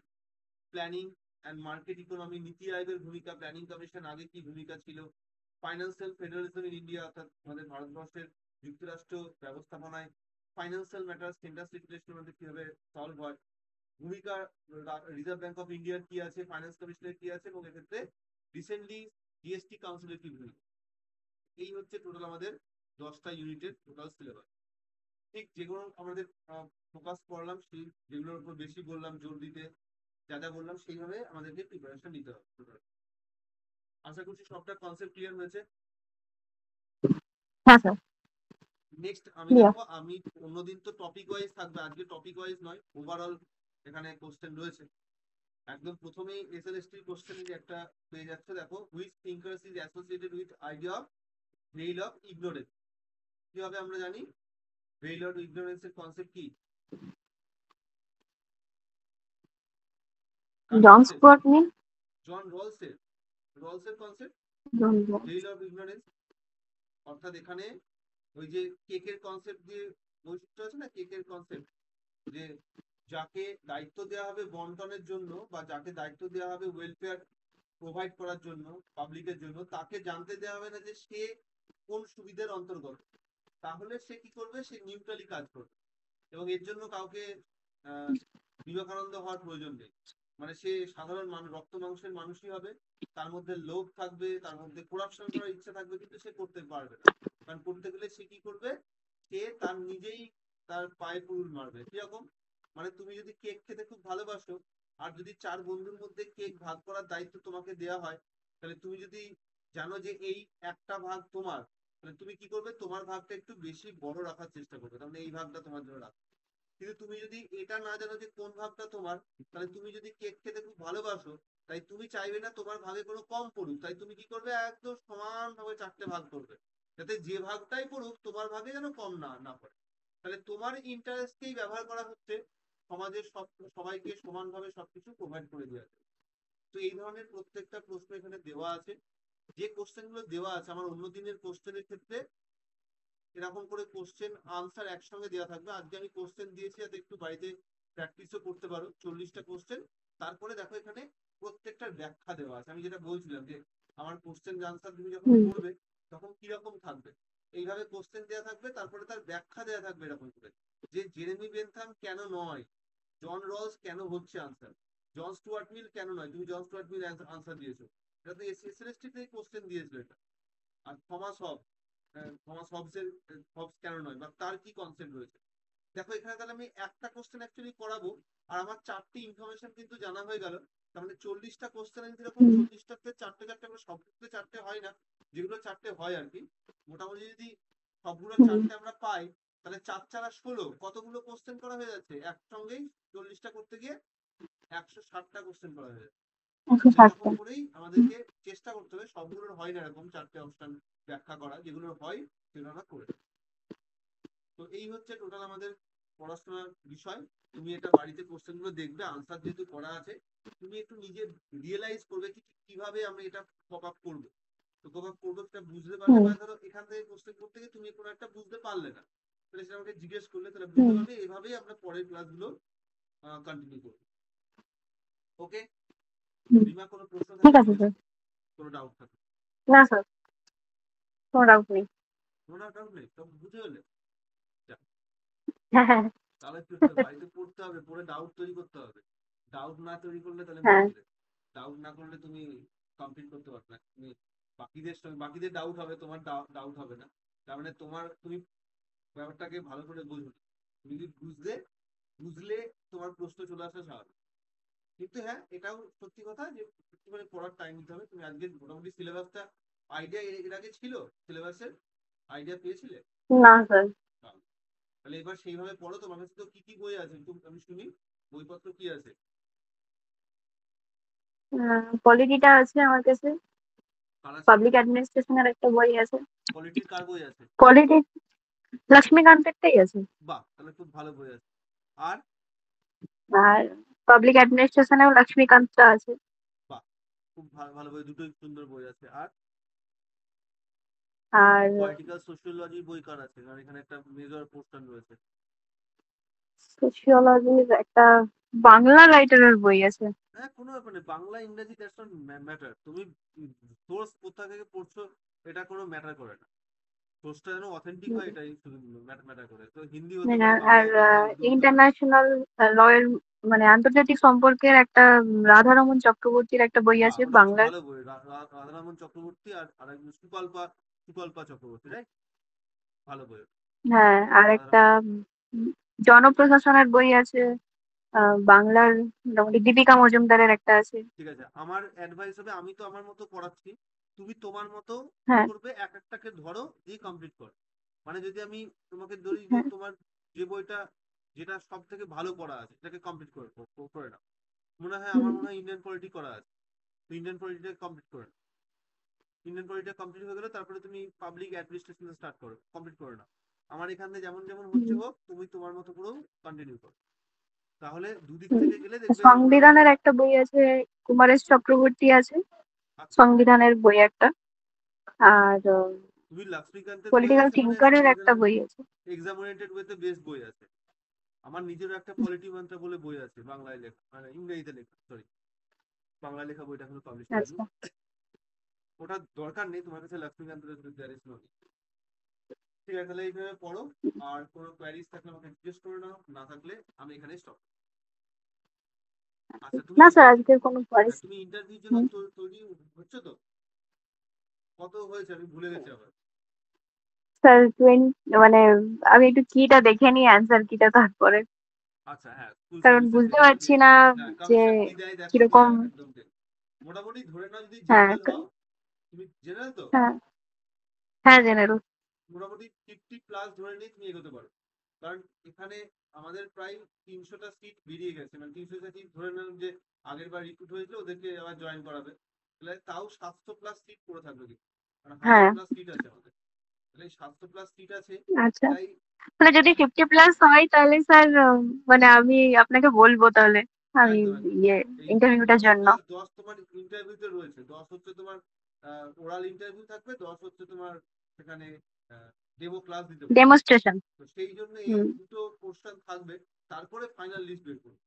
planning and market economy, নীতি আয়োগের ভূমিকা, প্ল্যানিং কমিশন আগে কি ভূমিকা ছিল, ফাইন্যান্সিয়াল ফেডারেলিজম ইন ইন্ডিয়া, অর্থাৎ আমাদের ভারতবর্ষের যুক্তরাষ্ট্র ব্যবস্থাপনায় ফাইন্যান্সিয়াল ম্যাটার সেন্ট্রাল স্টেট রিলেশনের মধ্যে কিভাবে সলভ হয়, ভূমিকা রিজার্ভ ব্যাংক অফ ইন্ডিয়ার কি আছে, ফাইন্যান্স কমিশনের কি আছে, এবং এক্ষেত্রে রিসেন্টলি জিএসটি কাউন্সিলের কি ভূমিকা। এই হচ্ছে টোটাল আমাদের 10টা ইউনিটের টোটাল সিলেবাস। ঠিক যেগুলো আমাদের ফোকাস করলাম, সেই যেগুলোর উপর বেশি বললাম জোর দিতে, যা যা বললাম সেইভাবে আমাদেরকে প্রিপারেশন নিতে হবে total। আশা করছি সবটা কনসেপ্ট ক্লিয়ার হয়েছে। হ্যাঁ স্যার। নেক্সট আমি ক্লিয়ার। দেখো, আমি অন্যদিন তো টপিক ওয়াইজ থাকবে, আজকে টপিক ওয়াইজ নয়, ওভারঅল এখানে কোশ্চেন রয়েছে। একদম প্রথমেই এসএলএসটি কোশ্চেনের একটা পেয়ে যাচ্ছে, দেখো, which thinkers is associated with idea of veil of ignorance. কিভাবে আমরা জানি ভেইল অফ ইগনোরেন্স এর কনসেপ্ট কি? কার John concept? Stuart Mill. John রলসের। রলসের concept John veil of ignorance. অর্থাৎ এখানে ওই যে কেকের কনসেপ্ট দিয়ে বৈশিষ্ট্য আছে না, কেকের কনসেপ্ট, যে যাকে দায়িত্ব দেওয়া হবে বন্টনের জন্য বা যাকে দায়িত্ব দেওয়া হবে ওয়েলফেয়ার প্রোভাইড করার জন্য পাবলিকের জন্য, তাকে জানতে দেওয়া হবে না যে সে কোন সুবিধার অন্তর্গত। তাহলে সে কি করবে? সে নিউট্রালি কাজ করবে, এবং এর জন্য কাউকে আহ বিবেকানন্দ হওয়ার প্রয়োজন নেই। মানে সে সাধারণ মানুষ, রক্ত মাংসের মানুষই হবে, তার মধ্যে লোভ থাকবে, তার মধ্যে করাপশন করার ইচ্ছা থাকবে, কিন্তু সে করতে পারবে না। কারণ করতে গেলে সে কি করবে? সে তার নিজেই তার পায়ে কুড়ুল মারবে। কিরকম? মানে তুমি যদি কেক খেতে খুব ভালোবাসো, আর যদি 4 বন্ধুর মধ্যে কেক ভাগ করার দায়িত্ব তোমাকে দেওয়া হয়, তাহলে তুমি যদি জানো যে এই একটা ভাগ তোমার, তাহলে তুমি কি করবে? তোমার ভাগটা একটু বেশি বড় রাখার চেষ্টা করবে, তাহলে এই ভাগটা তোমার জন্য রাখবে। কিন্তু তুমি যদি এটা না জানো যে কোন ভাগটা তোমার, তাহলে তুমি যদি কেক খেতে খুব ভালোবাসো, তাই তুমি চাইবে না তোমার ভাগে কোনো কম পড়ুক, তাই তুমি কি করবে? একদম সমানভাবে 4টে ভাগ করবে, যাতে যে ভাগটাই পড়ুক তোমার ভাগে যেন কম না না পড়ে। তাহলে তোমার ইন্টারেস্টকেই ব্যবহার করা হচ্ছে সমাজের সবাইকে সমানভাবে সবকিছু প্রোভাইড করে দেওয়া যায়। তো এই ধরনের প্রত্যেকটা প্রশ্ন এখানে দেওয়া আছে। যে কোশ্চেন গুলো দেওয়া আছে, আমার অন্য দিনের কোশ্চেনের ক্ষেত্রে এরকম করে কোশ্চেন আনসার একসঙ্গে দেওয়া থাকবে। আজকে আমি কোশ্চেন দিয়েছি যাতে একটু বাড়িতে প্র্যাকটিসও করতে পারো। 40টা কোশ্চেন, তারপরে দেখো এখানে প্রত্যেকটার ব্যাখ্যা দেওয়া আছে। আমি যেটা বলছিলাম যে আমার কোশ্চেন আনসার তুমি যখন হুম। করবে তখন কিরকম থাকবে, এইভাবে কোশ্চেন দেওয়া থাকবে, তারপরে তার ব্যাখ্যা দেওয়া থাকবে এরকম করে, যে জেরেমি বেনথাম কেন নয়, জন রলস কেন হচ্ছে আনসার, জন স্টুয়ার্ট মিল কেন নয়, তুমি জন স্টুয়ার্ট মিল আনসার দিয়েছো, এটা তো এসএসটি তে কোশ্চেন দিয়েছিল এটা। আর থমাস হব, থমাস হবসের হবস কেন নয়, বা তার কি কনসেপ্ট রয়েছে। দেখো এখানে তাহলে আমি একটা কোশ্চেন অ্যাকচুয়ালি করাবো, আর আমার 4টি ইনফরমেশন কিন্তু জানা হয়ে গেল। তার মানে 40টা কোশ্চেন আমি যেরকম হুম। 40টাতে 4টে করে, সব ক্ষেত্রে 4টে হয় না, যেগুলো 4টে হয় আর কি, মোটামুটি যদি সবগুলো হুম। 4টে আমরা পাই, তাহলে 4 4 16 কতগুলো কোশ্চেন করা হয়ে যাচ্ছে একসঙ্গেই 40টা করতে গিয়ে? 160টা কোশ্চেন করা হয়ে যাচ্ছে। তো 160টা। এরকম করেই আমাদেরকে চেষ্টা করতে হবে। সবগুলোর হয় না এরকম 4টে অপশন ব্যাখ্যা করা, যেগুলো হয় সেগুলো আমরা করে। তো এই হচ্ছে টোটাল আমাদের পড়াশোনার বিষয়। তুমি এটা বাড়িতে কোশ্চেন গুলো দেখবে, আনসার যেহেতু করা আছে, তুমি একটু নিজে রিয়েলাইজ করবে কি কিভাবে আমরা এটা কপ আপ করবো। তো কপ আপ করবো সেটা বুঝতে পারলে, হুম। বা ধরো এখান থেকে কোশ্চেন করতে গিয়ে তুমি কোনো একটা বুঝতে পারলে না, তাহলে সেটা আমাকে জিজ্ঞেস করলে, তাহলে বুঝতে হুম। পারবে। এভাবেই আমরা পরের ক্লাসগুলো কন্টিনিউ করবো। ওকে হুম। রিমা, কোনো প্রশ্ন ঠিক থাকলে আছে জিজ্ঞেস স্যার। করো, কোনো ডাউট থাকলে। না স্যার, কোনো ডাউট নেই। কোনো ডাউট নেই, সব বুঝে গেলে? হ্যাঁ, হ্যাঁ। তাহলে কি বাড়িতে পড়তে হবে, পড়ে ডাউট তৈরি করতে হবে। ডাউট না তৈরি করলে তাহলে হ্যাঁ। মুশকিল। ডাউট না করলে তুমি কমপ্লিট করতে পারবে না। তুমি বাকিদের সঙ্গে, বাকিদের ডাউট হবে, তোমার ডাউট হবে না। তার মানে তুমি ব্যাপারটাকে ভালো করে বুঝবে। তুমি যদি বুঝলে তোমার প্রশ্ন চলে আসা স্বাভাবিক। কিন্তু হ্যাঁ, এটাও সত্যি কথা যে একটু করে পড়ার টাইম দিতে হবে। তুমি আজকে মোটামুটি সিলেবাসটা আইডিয়া এর আগে ছিল, সিলেবাসের আইডিয়া পেয়েছিলে? না স্যার। তাহলে এবার সেইভাবে পড়ো। তোমার কাছে তো কি কি বই আছে একটু আমি শুনি, বইপত্র কি আছে? পলিটিটা আছে আমার কাছে। কার আছে? পাবলিক অ্যাডমিনিস্ট্রেশনের একটা বই আছে। পলিটির কার বই আছে? পলিটি লক্ষ্মীকান্তেরটাই আছে। বাহ, তাহলে খুব ভালো বই আছে। আর? আর পাবলিক অ্যাডমিনিস্ট্রেশনেও লক্ষ্মীকান্তটা আছে। বাহ, খুব ভালো ভালো বই, দুটোই সুন্দর বই আছে। আর আর পলিটিক্যাল সোশিওলজি বই কার আছে? কারণ এখানে একটা মেজর পোর্শন রয়েছে। সোশিওলজির একটা বাংলা রাইটারের বই আছে। হ্যাঁ, কোনো ব্যাপার নেই, বাংলা ইংরেজি দ্যাটস নট ম্যাটার। তুমি সোর্স কোথা থেকে পড়ছো এটা কোনো ম্যাটার করে না। সোর্সটা যেন অথেন্টিক হয়, এটাই শুধু ম্যাটার করে। তো হিন্দি হতে পারে, বাংলা আর হতে পারে, উর্দু হতে পারে। ইন্টারন্যাশনাল লয়ের মানে আন্তর্জাতিক সম্পর্কের একটা রাধারমণ চক্রবর্তীর একটা বই বাহ, আছে ওটা খুব বাংলার। ভালো বই, রাধারমণ চক্রবর্তী। আর আরেকজন সুকল্পা, সুকল্পা চক্রবর্তী, রাইট? ভালো বই ওটা। হ্যাঁ, আর একটা রাধারমণ। জনপ্রশাসনের বই আছে বাংলার, মোটামুটি দীপিকা মজুমদারের একটা আছে। ঠিক আছে, আমার অ্যাডভাইস হবে, আমি তো আমার মতো পড়াচ্ছি, তুমি তোমার মতো কি হ্যাঁ। করবে, এক একটাকে ধরো দিয়ে কমপ্লিট করো। মানে যদি আমি তোমাকে ধরি যে তোমার যে বইটা যেটা সব থেকে ভালো করা আছে সেটাকে কমপ্লিট করে নাও। আমার মনে হয় ইন্ডিয়ান পলিটি করা আছে, তো ইন্ডিয়ান পলিটিটা কমপ্লিট করে নাও। ইন্ডিয়ান পলিটিটা কমপ্লিট হয়ে গেলে তারপরে তুমি পাবলিক অ্যাডমিনিস্ট্রেশন স্টার্ট করো, কমপ্লিট করে নাও। আমার এখানে যেমন যেমন হচ্ছে হোক, তুমি তোমার মতো করেও কন্টিনিউ করো। তাহলে দুদিক থেকে গেলে দেখবে মোটামুটি। সংবিধানের একটা বই আছে, কুমারেশ চক্রবর্তী আছে আচ্ছা, সংবিধানের বই একটা। আর তুমি লক্ষ্মীকান্তের বই পলিটিক্যাল আছে, মানে থিঙ্কারের একটা সংবিধানের বই আছে। এক্সাম ওরিয়েন্টেড ওয়েতে বেস্ট বই আছে। আমার নিজেরও একটা পলিটি মান্ত্রা বলে বই আছে, বাংলায় লেখা, মানে ইংরেজিতে লেখা, সরি, বাংলায় লেখা বইটা এখনো পাবলিশ করিনি। আচ্ছা, ওটা দরকার নেই তোমার কাছে, লক্ষ্মীকান্তের there is no need। ঠিক আছে, তাহলে এইভাবে পড়ো। আর কোনো কোয়ারিজ থাকলে আমাকে জিজ্ঞেস করে নাও, না থাকলে আমি এখানে স্টপ। আচ্ছা, তুমি না স্যার ইন্টারভিউ, আজকের কোনো কোয়ারিজ। তুমি ইন্টারভিউর জন্য তৈরি হচ্ছে তো? কত হয়েছে আমি ভুলে গেছি আবার। স্যার মানে আমি একটু কিটা দেখে নিই, অ্যান্সার কিটা তারপরে, আচ্ছা, হ্যাঁ, স্কুল কারণ সার্ভিসের বুঝতে জন্য পারছি না হ্যাঁ, যে কমিশন কি দেয় দেখো, দিয়ে কিরকম। একদম দেখ। মোটামুটি ধরে নাও যদি হ্যাঁ জেনারেল হও, তুমি জেনারেল তো হ্যাঁ হ্যাঁ জেনারেল। মোটামুটি 50+ ধরে নিয়ে তুমি এগোতে পারো। কারণ এখানে আমাদের প্রায় 300টা সিট বেরিয়ে গেছে, মানে 300টা সিট ধরে নিলাম যে আগের বার রিক্রুট হয়েছিল, ওদেরকে আবার জয়েন করাবে। তাহলে তাও 700+ সিট পড়ে থাকবে, কিন্তু মানে হ্যাঁ 1000+ সিট আছে আমাদের। তাহলে 700+ সিট আছে। আচ্ছা, তাই মানে যদি 50+ হয় তাহলে স্যার মানে আমি আপনাকে বলবো তাহলে, আমি একদম একদম ইয়ে এই ইন্টারভিউটার জন্য। 10 তোমার ইন্টারভিউতে রয়েছে, 10 হচ্ছে তোমার ওরাল ইন্টারভিউ থাকবে, 10 হচ্ছে তোমার সেখানে ডেমো ক্লাস দিতে বলবে। ডেমোস্ট্রেশন। তো সেই জন্য এই হুম। দুটো পোর্শন থাকবে, তারপরে ফাইনাল লিস্ট বের করবে।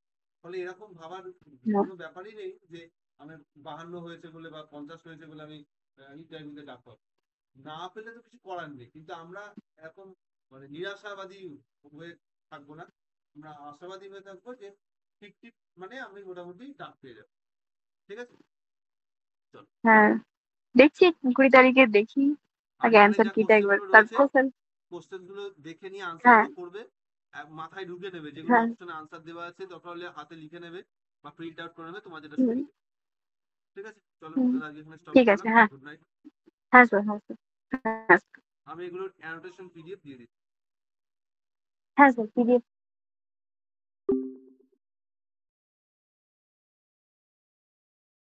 ফলে এরকম ভাবার হ্যাঁ কোনো ব্যাপারই নেই যে আমার 52 হয়েছে বলে বা 50 হয়েছে বলে আমি ইন্টারভিউতে ডাক পাবো। না পেলে তো কিছু করার নেই, কিন্তু আমরা এরকম মানে নিরাশাবাদী হয়ে থাকবো না, আমরা আশাবাদী হয়ে থাকবো যে ঠিক ঠিক মানে আমি মোটামুটি ডাক পেয়ে যাবো। ঠিক আছে, চল। হ্যাঁ, দেখছি 20 তারিখে দেখি, আর আগে এখানে অ্যান্সার যা কিটা কোশ্চেন একবার, গুলো রয়েছে, তারপর স্যার। কোশ্চেন গুলো দেখে নিয়ে আনসার হ্যাঁ গুলো করবে, মাথায় ঢুকে নেবে যেগুলো হ্যাঁ। অপশনে আনসার দেওয়া আছে, দরকার হলে হাতে লিখে নেবে বা প্রিন্ট আউট করে নেবে, তোমার যেটা হুম, সুবিধা। ঠিক আছে, চলো হুম, তাহলে আজকে এখানে স্টপ ঠিক আছে। করলাম। হ্যাঁ গুড নাইট। হ্যাঁ স্যার, হ্যাঁ স্যার, হ্যাঁ আমি এগুলোর অ্যানোটেশন পিডিএফ দিয়ে দিচ্ছি। হ্যাঁ স্যার, পিডিএফ